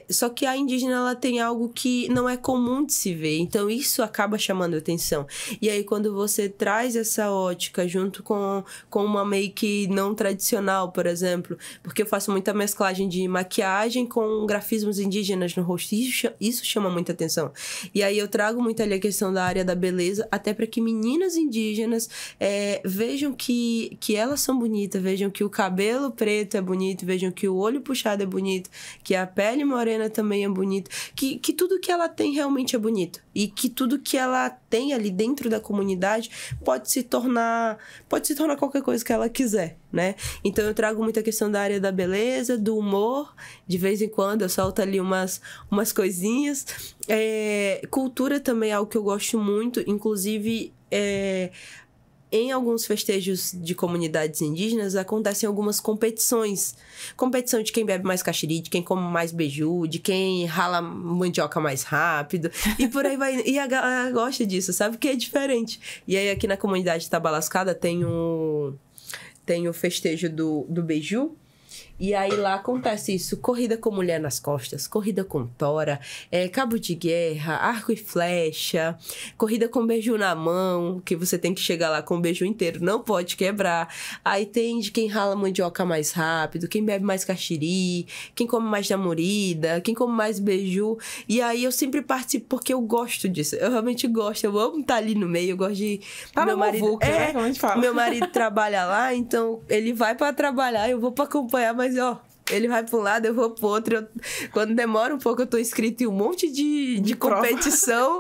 Só que a indígena, ela tem algo que não é comum de se ver. Então, isso acaba chamando atenção. E aí, quando você traz essa ótica junto com uma make não tradicional, por exemplo, porque eu faço muita mesclagem de maquiagem com grafismos indígenas no rosto, isso chama muita atenção. E aí eu trago muito ali a questão da área da beleza, até para que meninas indígenas vejam que elas são bonitas, vejam que o cabelo preto é bonito, vejam que o olho puxado é bonito, que a pele morena também é bonita, que tudo que ela tem realmente é bonito. E que tudo que ela tem ali dentro da comunidade pode se tornar qualquer coisa que ela quiser, né? Então eu trago muita questão da área da beleza, do humor, de vez em quando eu solto ali umas coisinhas. Cultura também é algo que eu gosto muito, inclusive em alguns festejos de comunidades indígenas acontecem algumas competições. Competição de quem bebe mais caxiri, de quem come mais beiju, de quem rala mandioca mais rápido. E por aí vai. E a galera gosta disso, sabe? Porque é diferente. E aí aqui na comunidade de Tabalascada tem o festejo do beiju. E aí lá acontece isso, corrida com mulher nas costas, corrida com tora, cabo de guerra, arco e flecha, corrida com beiju na mão, que você tem que chegar lá com o beiju inteiro, não pode quebrar. Aí tem de quem rala mandioca mais rápido, quem bebe mais caxiri, quem come mais jamurida, quem come mais beiju. E aí eu sempre participo porque eu gosto disso, eu realmente gosto, eu amo estar ali no meio, eu gosto de... Meu marido, né? Como a gente fala. Meu marido trabalha lá, então ele vai pra trabalhar, eu vou pra acompanhar, mas ele vai para um lado, eu vou pro outro. Quando demora um pouco, eu tô inscrita em um monte de competição.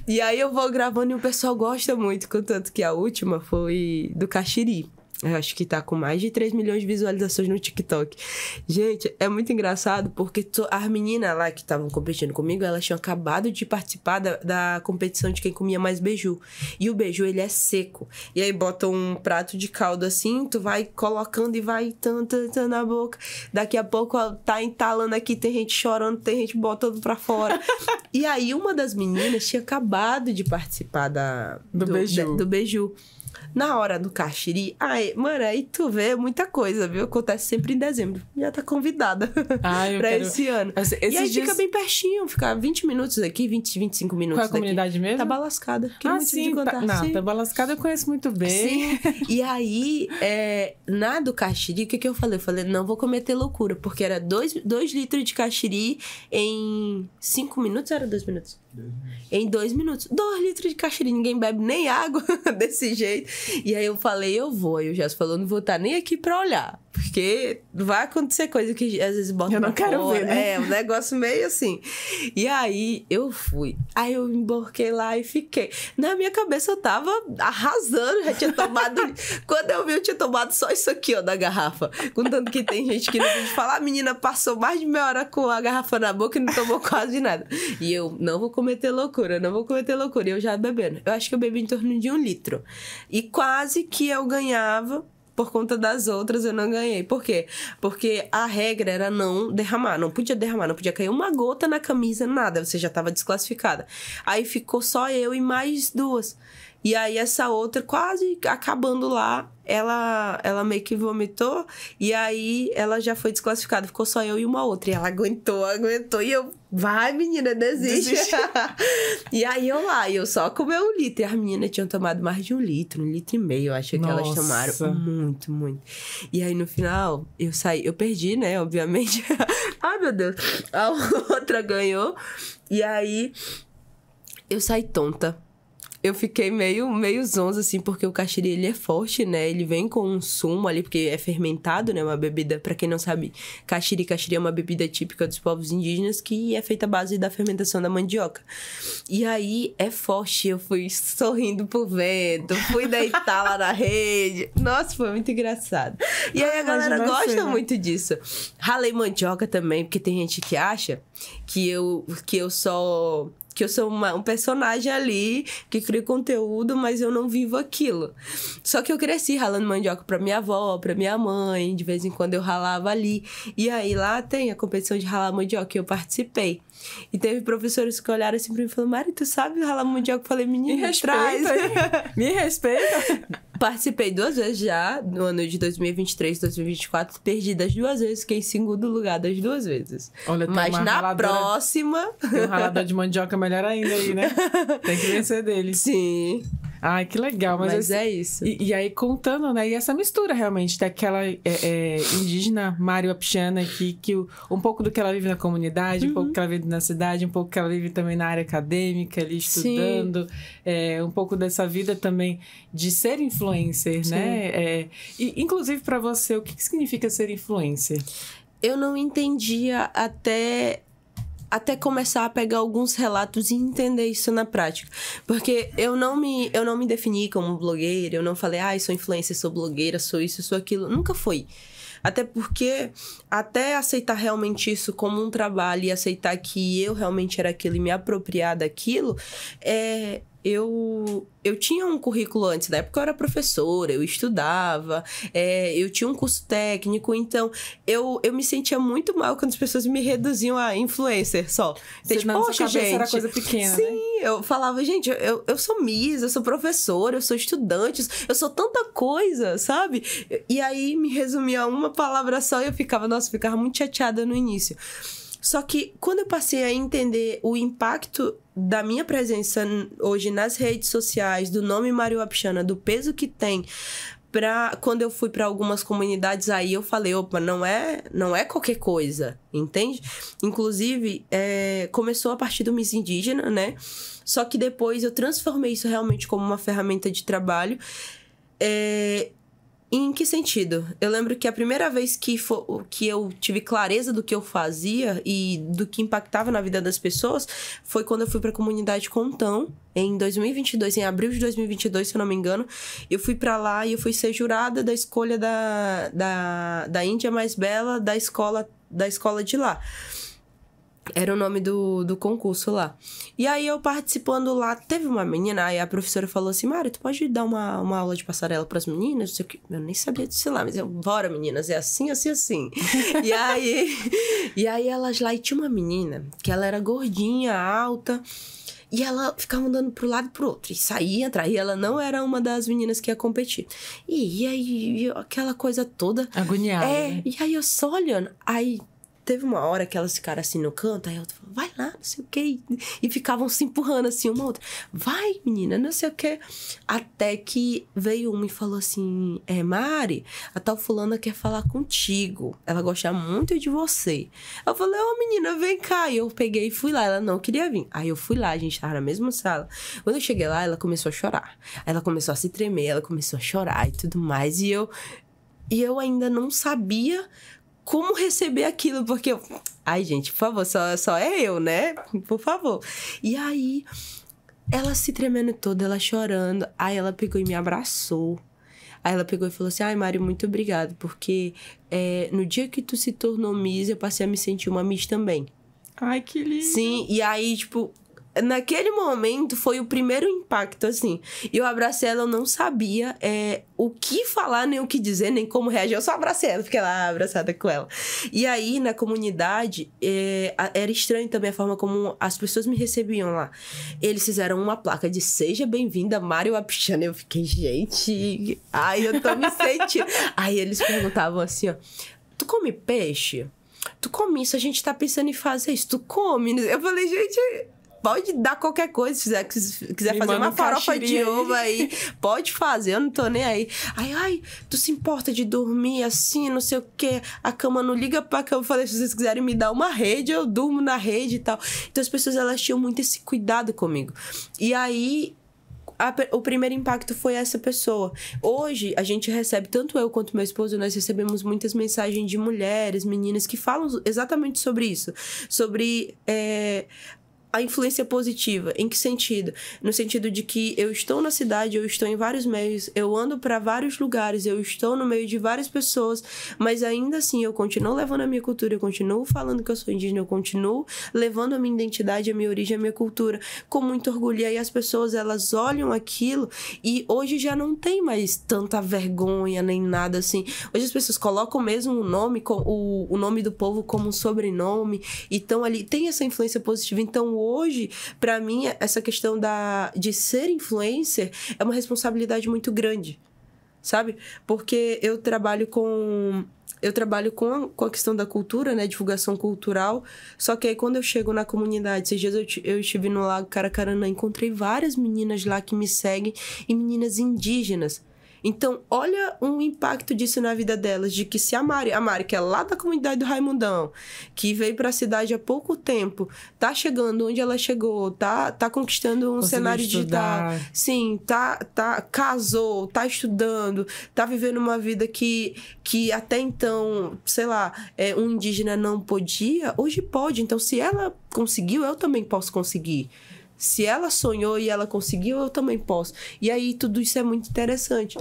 E aí eu vou gravando e o pessoal gosta muito. Contanto que a última foi do caxiri. Eu acho que tá com mais de 3 milhões de visualizações no TikTok. Gente, é muito engraçado porque as meninas lá que estavam competindo comigo, elas tinham acabado de participar da competição de quem comia mais beiju. E o beiju, ele é seco. E aí bota um prato de caldo assim, tu vai colocando e vai tantando na boca. Daqui a pouco tá entalando aqui, tem gente chorando, tem gente botando pra fora. E aí uma das meninas tinha acabado de participar do beiju. Na hora do caxiri, mano, aí tu vê muita coisa, viu? Acontece sempre em dezembro. Já tá convidada pra esse ano. E aí fica bem pertinho, fica 20 minutos aqui, 25 minutos Qual é a daqui. comunidade mesmo? Tabalascada. Sim, Tabalascada eu conheço muito bem. Sim. E aí, na do caxiri, o que eu falei? Eu falei, não vou cometer loucura, porque era 2 litros de caxiri em 5 minutos, era 2 minutos? 2 minutos. Em 2 minutos. 2 litros de caxiri, ninguém bebe nem água desse jeito. E aí eu falei, eu vou. E o Jéssica falou, não vou estar nem aqui pra olhar. Porque vai acontecer coisa que às vezes bota eu não quero fora. ver, né? Um negócio meio assim. E aí eu fui. Aí eu emborquei lá e fiquei. Na minha cabeça eu tava arrasando. Já tinha tomado... Quando eu vi, eu tinha tomado só isso aqui, ó, da garrafa. Contanto que tem gente que no vídeo fala, a menina passou mais de meia hora com a garrafa na boca e não tomou quase nada. E eu, não vou cometer loucura. E eu já bebendo. Eu acho que eu bebi em torno de 1 litro. E quase que eu ganhava... Por conta das outras, eu não ganhei. Por quê? Porque a regra era não derramar. Não podia derramar, não podia cair uma gota na camisa, nada. Você já estava desclassificada. Aí ficou só eu e mais 2. E aí essa outra, quase acabando lá, ela meio que vomitou. E aí ela já foi desclassificada. Ficou só eu e uma outra. E ela aguentou. E eu, vai menina, desiste. E aí eu só comi 1 litro. E as meninas tinham tomado mais de 1 litro, 1,5 litro. Eu acho que elas tomaram muito, muito. E aí no final, eu saí, eu perdi, né, obviamente. Ai, meu Deus. A outra ganhou. E aí eu saí tonta. Eu fiquei meio zonza, assim, porque o caxiri, ele é forte, né? Ele vem com um sumo ali, porque é fermentado, né? Uma bebida, pra quem não sabe, caxiri é uma bebida típica dos povos indígenas que é feita à base da fermentação da mandioca. E aí, é forte. Eu fui sorrindo pro vento, fui deitar lá na rede. Nossa, foi muito engraçado. E aí, a galera gosta muito disso. Ralei mandioca também, porque tem gente que acha que eu que eu sou um personagem ali que cria conteúdo, mas eu não vivo aquilo. Só que eu cresci ralando mandioca pra minha avó, pra minha mãe, de vez em quando eu ralava ali. E aí lá tem a competição de ralar mandioca e eu participei. E teve professores que olharam assim pra mim e falaram: Mari, tu sabe ralar mandioca? Eu falei: menina, Me traz. respeita, hein? Me respeita. Participei 2 vezes já, no ano de 2023 e 2024. Perdi das 2 vezes, fiquei em segundo lugar das 2 vezes. Olha, tem mas uma na raladora, próxima... tem um ralador de mandioca melhor ainda aí, né? Tem que vencer dele. Sim. Ai, que legal. Mas é isso. E aí, contando, né? E essa mistura, realmente, daquela indígena Mari Wapichana aqui, que um pouco do que ela vive na comunidade, um pouco do que ela vive na cidade, um pouco que ela vive também na área acadêmica, ali estudando. Um pouco dessa vida também de ser influencer, né? E, inclusive, para você, o que significa ser influencer? Eu não entendia até começar a pegar alguns relatos e entender isso na prática. Porque eu não me defini como blogueira, eu não falei, sou influencer, sou blogueira, sou isso, sou aquilo. Nunca foi. Até porque, até aceitar realmente isso como um trabalho e aceitar que eu realmente era aquilo e me apropriar daquilo, eu tinha um currículo antes, na época eu era professora, eu estudava, eu tinha um curso técnico, então eu me sentia muito mal quando as pessoas me reduziam a influencer só. Poxa, gente, era coisa pequena, sim, né? Eu falava, gente, eu sou Miss, eu sou professora, eu sou estudante, eu sou tanta coisa, sabe? E aí me resumia a uma palavra só e eu ficava muito chateada no início. Só que quando eu passei a entender o impacto da minha presença hoje nas redes sociais, do nome Mari Wapichana, do peso que tem, quando eu fui para algumas comunidades, aí eu falei, opa, não é qualquer coisa, entende? Inclusive, começou a partir do Miss Indígena, né? Só que depois eu transformei isso realmente como uma ferramenta de trabalho. Em que sentido? Eu lembro que a primeira vez que eu tive clareza do que eu fazia e do que impactava na vida das pessoas foi quando eu fui para a comunidade Contão, em 2022, em abril de 2022, se eu não me engano. Eu fui para lá e eu fui ser jurada da escolha da Índia mais bela da escola de lá. Era o nome do concurso lá. E aí, eu participando lá, teve uma menina, aí a professora falou assim, Mari, tu pode dar uma aula de passarela pras meninas? Não sei o que. Eu nem sabia disso lá, mas bora, meninas, é assim, assim, assim. E aí, elas lá, e tinha uma menina, que ela era gordinha, alta, e ela ficava andando pro lado e pro outro. E saía, entrava. E ela não era uma das meninas que ia competir. E aí, aquela coisa toda... Agoniada, né? E aí, eu só olhando. Aí... Teve uma hora que elas ficaram assim no canto, aí eu falei, vai lá, não sei o quê. E ficavam se empurrando assim, uma outra. Vai, menina, não sei o quê. Até que veio uma e falou assim, Mari, a tal fulana quer falar contigo. Ela gosta muito de você. Eu falei, menina, vem cá. E eu peguei e fui lá. Ela não queria vir. Aí eu fui lá, a gente tava na mesma sala. Quando eu cheguei lá, ela começou a chorar. Aí ela começou a se tremer, ela começou a chorar e tudo mais. E eu ainda não sabia como receber aquilo, porque ai, gente, por favor, só é eu, né? Por favor. E aí, ela se tremendo toda, ela chorando. Aí ela pegou e me abraçou. Aí ela pegou e falou assim, ai, Mari, muito obrigada, porque no dia que tu se tornou Miss, eu passei a me sentir uma Miss também. Ai, que lindo. Sim, e aí, tipo... Naquele momento, foi o primeiro impacto, assim. E eu abracei ela, eu não sabia o que falar, nem o que dizer, nem como reagir. Eu só abracei ela, fiquei lá abraçada com ela. E aí, na comunidade, era estranho também a forma como as pessoas me recebiam lá. Eles fizeram uma placa de Seja Bem-vinda, Mari Wapichana. Eu fiquei, gente... Ai, eu tô me sentindo... Aí eles perguntavam assim, ó... Tu come peixe? Tu come isso? A gente tá pensando em fazer isso. Tu come? Eu falei, gente... Pode dar qualquer coisa, se quiser fazer uma farofa de ovo aí, pode fazer, eu não tô nem aí. Ai, tu se importa de dormir assim, não sei o quê, a cama não liga pra cama. Eu falei, se vocês quiserem me dar uma rede, eu durmo na rede e tal. Então as pessoas, elas tinham muito esse cuidado comigo. E aí... O primeiro impacto foi essa pessoa. Hoje, a gente recebe, tanto eu quanto meu esposo, nós recebemos muitas mensagens de mulheres, meninas, que falam exatamente sobre isso. Sobre a influência positiva, em que sentido? No sentido de que eu estou na cidade, eu estou em vários meios, eu ando para vários lugares, eu estou no meio de várias pessoas, mas ainda assim eu continuo levando a minha cultura, eu continuo falando que eu sou indígena, eu continuo levando a minha identidade, a minha origem, a minha cultura com muito orgulho. E aí as pessoas, elas olham aquilo e hoje já não tem mais tanta vergonha nem nada assim. Hoje as pessoas colocam mesmo o nome, o nome do povo como um sobrenome, e estão ali, tem essa influência positiva. Então hoje, pra mim, essa questão de ser influencer é uma responsabilidade muito grande, sabe? Porque eu trabalho com a questão da cultura, né? Divulgação cultural. Só que aí quando eu chego na comunidade, esses dias eu estive no Lago Caracaranã, encontrei várias meninas lá que me seguem, e meninas indígenas. Então, olha um impacto disso na vida delas, de que se a Mari, que é lá da comunidade do Raimundão, que veio pra cidade há pouco tempo, tá chegando onde ela chegou, tá conquistando um cenário digital, sim, casou, tá estudando, tá vivendo uma vida que até então, sei lá, um indígena não podia, hoje pode. Então, se ela conseguiu, eu também posso conseguir. Se ela sonhou e ela conseguiu, eu também posso. E aí, tudo isso é muito interessante.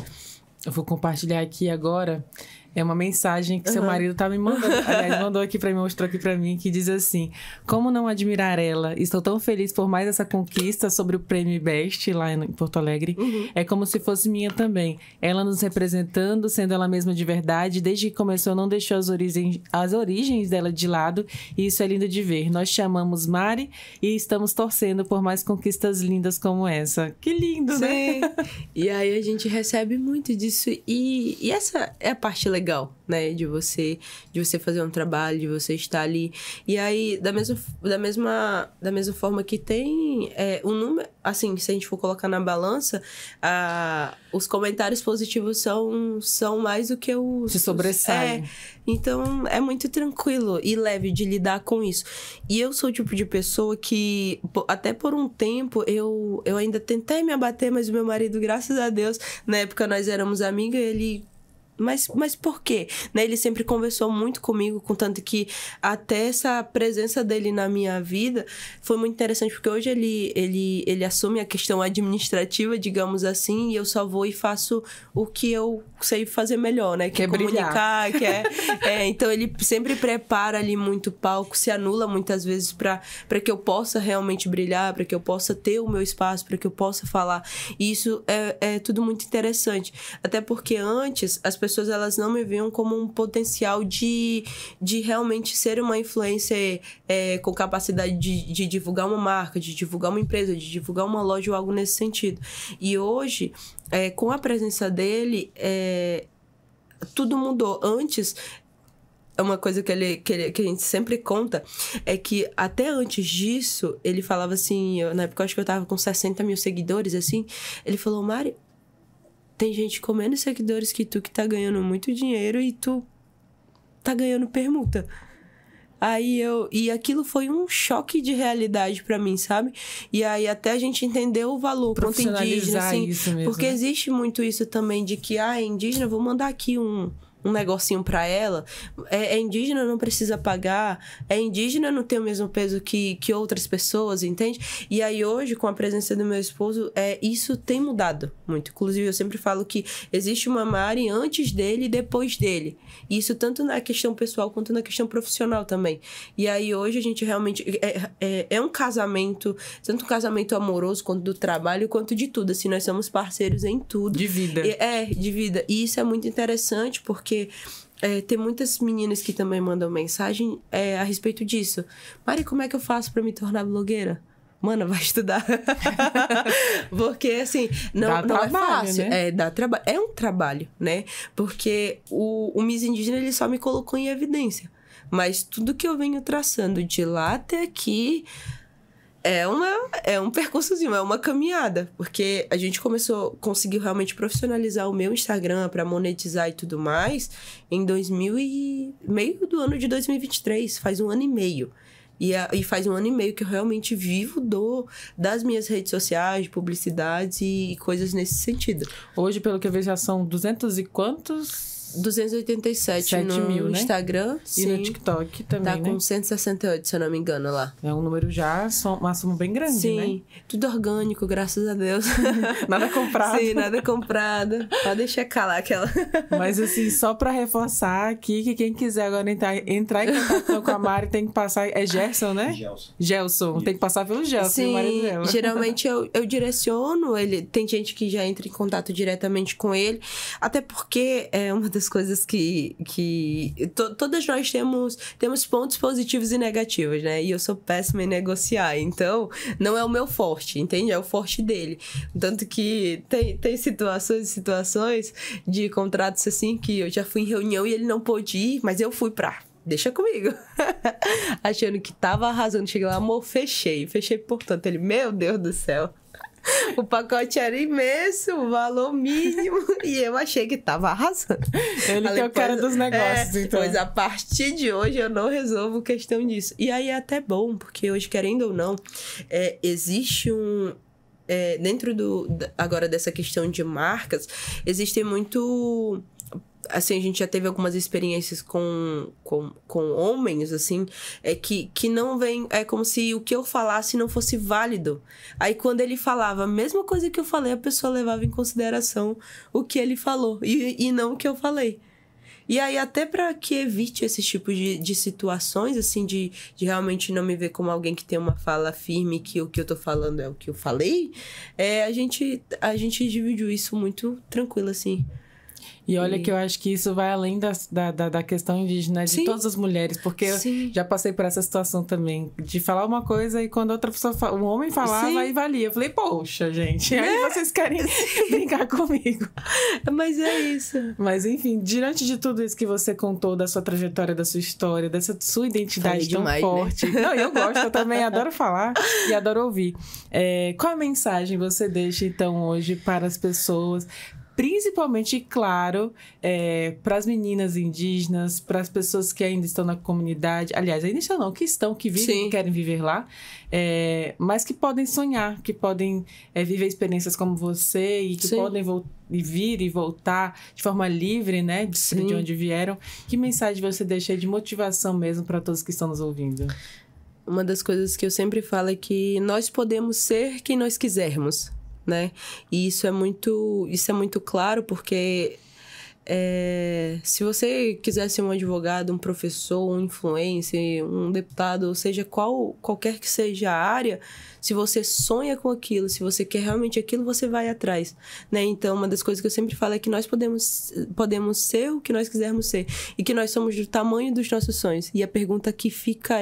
Eu vou compartilhar aqui agora. É uma mensagem que seu marido tá me mandando. Aliás, mandou aqui pra mim, mostrou aqui pra mim, que diz assim: como não admirar ela? Estou tão feliz por mais essa conquista sobre o Prêmio Best lá em Porto Alegre. É como se fosse minha também. Ela nos representando, sendo ela mesma de verdade. Desde que começou, não deixou as origens dela de lado. E isso é lindo de ver. Nós chamamos Mari e estamos torcendo por mais conquistas lindas como essa. Que lindo, sim, né? E aí a gente recebe muito disso. E essa é a parte legal, né? De você fazer um trabalho, de você estar ali. E aí, da mesma forma que tem o número... Assim, se a gente for colocar na balança, os comentários positivos são mais do que os... Se sobressaem. Então, é muito tranquilo e leve de lidar com isso. E eu sou o tipo de pessoa que, até por um tempo, eu ainda tentei me abater, mas o meu marido, graças a Deus, na época nós éramos amigos, ele... Mas por quê? Né? Ele sempre conversou muito comigo, contanto que até essa presença dele na minha vida foi muito interessante, porque hoje ele assume a questão administrativa, digamos assim, e eu só vou e faço o que eu sei fazer melhor, né? Que é comunicar, então ele sempre prepara ali muito palco, se anula muitas vezes para que eu possa realmente brilhar, para que eu possa ter o meu espaço, para que eu possa falar. E isso é tudo muito interessante. Até porque antes as pessoas elas não me viam como um potencial de realmente ser uma influencer com capacidade de divulgar uma marca, de divulgar uma empresa, de divulgar uma loja ou algo nesse sentido. E hoje, com a presença dele, tudo mudou. Antes, uma coisa que a gente sempre conta é que até antes disso, ele falava assim, na época eu acho que eu tava com 60 mil seguidores, assim, ele falou: Mari, tem gente com menos seguidores que tu, que tá ganhando muito dinheiro e tu tá ganhando permuta. E aquilo foi um choque de realidade pra mim, sabe? E aí até a gente entendeu o valor quanto indígena, assim. Isso mesmo, porque existe muito isso também de que, indígena, vou mandar aqui um negocinho pra ela. É indígena, não precisa pagar. É indígena, não tem o mesmo peso que outras pessoas, entende? E aí hoje, com a presença do meu esposo, isso tem mudado muito. Inclusive, eu sempre falo que existe uma Mari antes dele e depois dele. Isso tanto na questão pessoal quanto na questão profissional também. E aí hoje a gente realmente... É um casamento, tanto um casamento amoroso quanto do trabalho, quanto de tudo. Assim, nós somos parceiros em tudo. De vida. De vida. E isso é muito interessante, porque tem muitas meninas que também mandam mensagem a respeito disso. Mari, como é que eu faço pra me tornar blogueira? Mana, vai estudar. Porque, assim, não é fácil. Né? Dá trabalho. É um trabalho, né? Porque o Miss Indígena, ele só me colocou em evidência. Mas tudo que eu venho traçando de lá até aqui... É um percursozinho, é uma caminhada. Porque a gente conseguiu realmente profissionalizar o meu Instagram para monetizar e tudo mais em meio do ano de 2023. Faz um ano e meio. E faz um ano e meio que eu realmente vivo das minhas redes sociais, de publicidades e coisas nesse sentido. Hoje, pelo que eu vejo, já são 200 e quantos 287 7 no mil, né? Instagram. E sim. no TikTok também, Tá né? com 168, se eu não me engano, lá. É um número já, uma soma bem grande, Sim, tudo orgânico, graças a Deus. né? Nada comprado. Sim, nada comprado. Pode checar lá aquela. Mas assim, só pra reforçar aqui, que quem quiser agora entrar em contato com a Mari tem que passar... É Gerson, né? Gelson. Tem que passar pelo Gelson, o marido Sim, dela. geralmente eu direciono ele. Tem gente que já entra em contato diretamente com ele. Até porque é uma das coisas que todas nós temos pontos positivos e negativos, né? E eu sou péssima em negociar. Então, não é o meu forte, entende? É o forte dele. Tanto que tem situações de contratos assim que eu já fui em reunião e ele não pôde ir, mas eu fui pra... Deixa comigo. Achando que tava arrasando. Cheguei lá, amor, fechei. Fechei, portanto. Ele, meu Deus do céu. O pacote era imenso, o valor mínimo. E eu achei que tava arrasando. Ele que é o cara dos negócios, então. Pois a partir de hoje eu não resolvo questão disso. E aí é até bom, porque hoje, querendo ou não, existe dentro agora dessa questão de marcas, existe muito... Assim, a gente já teve algumas experiências com homens, assim, que não vem... É como se o que eu falasse não fosse válido. Aí, quando ele falava a mesma coisa que eu falei, a pessoa levava em consideração o que ele falou e não o que eu falei. E aí, até para que evite esse tipo de situações, assim, de realmente não me ver como alguém que tem uma fala firme, que o que eu tô falando é o que eu falei, a gente dividiu isso muito tranquilo, assim. E olha que eu acho que isso vai além da questão indígena de Sim. todas as mulheres, porque Sim. eu já passei por essa situação também, de falar uma coisa e quando outra pessoa, um homem falava, Sim. aí valia. Eu falei, poxa, gente, aí vocês querem brincar comigo. Mas é isso. Mas enfim, diante de tudo isso que você contou, da sua trajetória, da sua história, dessa sua identidade Falei tão demais, forte. né? Não, eu gosto, eu também adoro falar e adoro ouvir. Qual a mensagem você deixa, então, hoje para as pessoas... Principalmente, claro, para as meninas indígenas, para as pessoas que ainda estão na comunidade. Aliás, ainda estão não, que vivem, Sim. que querem viver lá. Mas que podem sonhar, que podem viver experiências como você e que Sim. podem vir e voltar de forma livre, né? De onde vieram. Que mensagem você deixa aí de motivação mesmo para todos que estão nos ouvindo? Uma das coisas que eu sempre falo é que nós podemos ser quem nós quisermos, né? E isso é muito claro porque se você quiser ser um advogado, um professor, um influencer, um deputado, ou seja, qualquer que seja a área, se você sonha com aquilo, se você quer realmente aquilo, você vai atrás, né? Então, uma das coisas que eu sempre falo é que nós podemos ser o que nós quisermos ser e que nós somos do tamanho dos nossos sonhos. E a pergunta que fica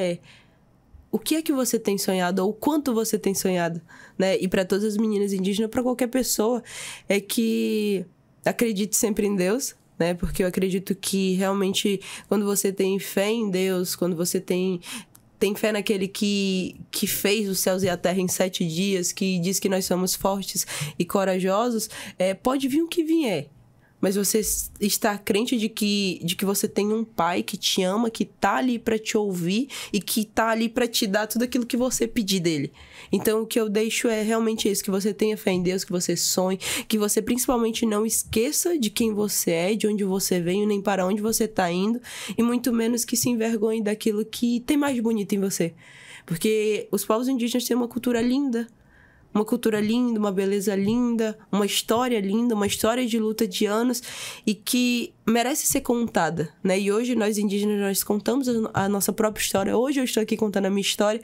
o que é que você tem sonhado ou o quanto você tem sonhado, né? E para todas as meninas indígenas, para qualquer pessoa, é que acredite sempre em Deus, né? Porque eu acredito que realmente quando você tem fé em Deus, quando você tem fé naquele que fez os céus e a terra em 7 dias, que diz que nós somos fortes e corajosos, pode vir o que vier. Mas você está crente de que você tem um pai que te ama, que tá ali para te ouvir e que tá ali para te dar tudo aquilo que você pedir dele. Então, o que eu deixo é realmente isso, que você tenha fé em Deus, que você sonhe, que você principalmente não esqueça de quem você é, de onde você veio, nem para onde você tá indo, e muito menos que se envergonhe daquilo que tem mais de bonito em você. Porque os povos indígenas têm uma cultura linda, uma beleza linda, uma história linda, uma história de luta de anos e que merece ser contada, né? E hoje nós indígenas, nós contamos a nossa própria história. Hoje eu estou aqui contando a minha história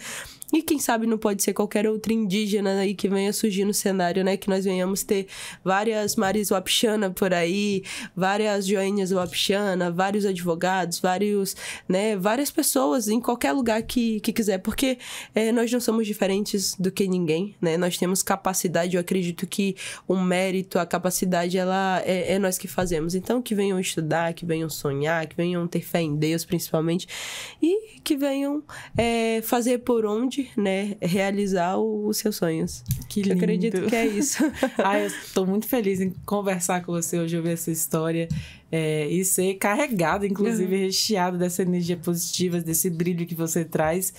e quem sabe não pode ser qualquer outra indígena aí que venha surgir no cenário, né? Que nós venhamos ter várias Maris Wapixana por aí, várias Joênias Wapixana, vários advogados, várias pessoas em qualquer lugar que quiser, porque nós não somos diferentes do que ninguém, né? Nós temos capacidade, eu acredito que o mérito, a capacidade, ela é nós que fazemos. Então, que venham estudar, que venham sonhar, que venham ter fé em Deus, principalmente, e que venham fazer por onde, né, realizar os seus sonhos. Que lindo. Eu acredito que é isso. Eu estou muito feliz em conversar com você hoje, ouvir essa história. e ser carregado, inclusive recheado dessa energia positiva, desse brilho que você traz.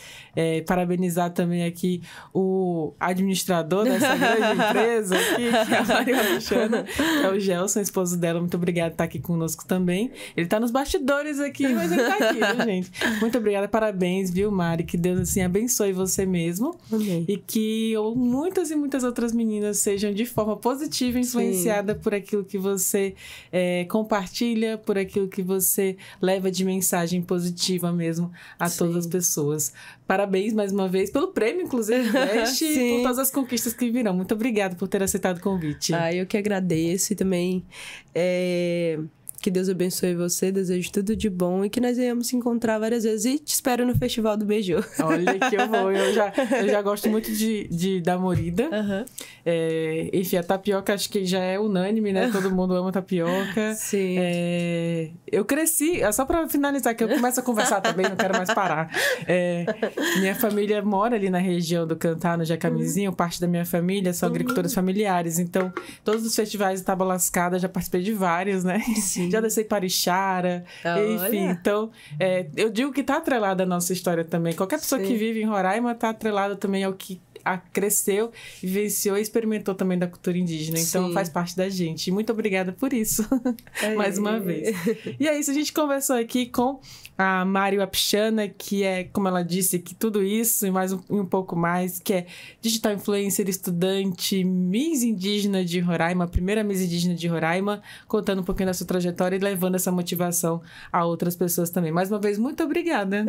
Parabenizar também aqui o administrador dessa grande empresa aqui, que é a Maria Luciana, que é o Gelson, esposo dela. Muito obrigada por estar aqui conosco também. Ele tá nos bastidores aqui, mas ele tá aqui, viu, gente? Muito obrigada, parabéns, viu, Mari? Que Deus, assim, abençoe você mesmo. Amém. E que muitas e muitas outras meninas sejam de forma positiva influenciadas por aquilo que você compartilha, por aquilo que você leva de mensagem positiva mesmo a todas as pessoas. Parabéns mais uma vez pelo prêmio, inclusive, Best, e por todas as conquistas que virão. Muito obrigada por ter aceitado o convite. Eu que agradeço e também que Deus abençoe você, desejo tudo de bom e que nós venhamos se encontrar várias vezes e te espero no Festival do Beiju. Olha que eu vou, eu já gosto muito da Morida. Enfim, a tapioca acho que já é unânime, né? Todo mundo ama tapioca. Sim. Eu cresci, só pra finalizar, que eu começo a conversar também, não quero mais parar. Minha família mora ali na região do Cantá, no Jacamizinho, parte da minha família são agricultores familiares, então todos os festivais de tábua lascada, já participei de vários, né? Sim. Já desci para Ixara, enfim. Então, eu digo que tá atrelada a nossa história também. Qualquer pessoa que vive em Roraima tá atrelada também ao que cresceu, vivenciou e experimentou também da cultura indígena. Então, faz parte da gente. E muito obrigada por isso, mais uma vez. E é isso, a gente conversou aqui com a Mari Wapichana, que é, como ela disse, que tudo isso e mais um pouco mais, que é digital influencer, estudante, Miss Indígena de Roraima, primeira Miss Indígena de Roraima, contando um pouquinho da sua trajetória e levando essa motivação a outras pessoas também. Mais uma vez, muito obrigada.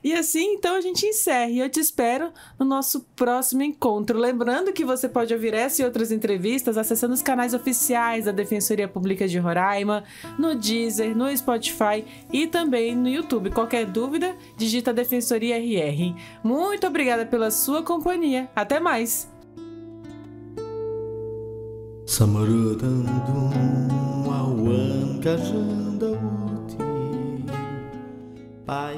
E assim, então, a gente encerra. E eu te espero no nosso próximo encontro. Lembrando que você pode ouvir essa e outras entrevistas acessando os canais oficiais da Defensoria Pública de Roraima, no Deezer, no Spotify e também no YouTube. Qualquer dúvida, digita Defensoria RR. Muito obrigada pela sua companhia. Até mais! Samarudandum awan kajanda uti Pai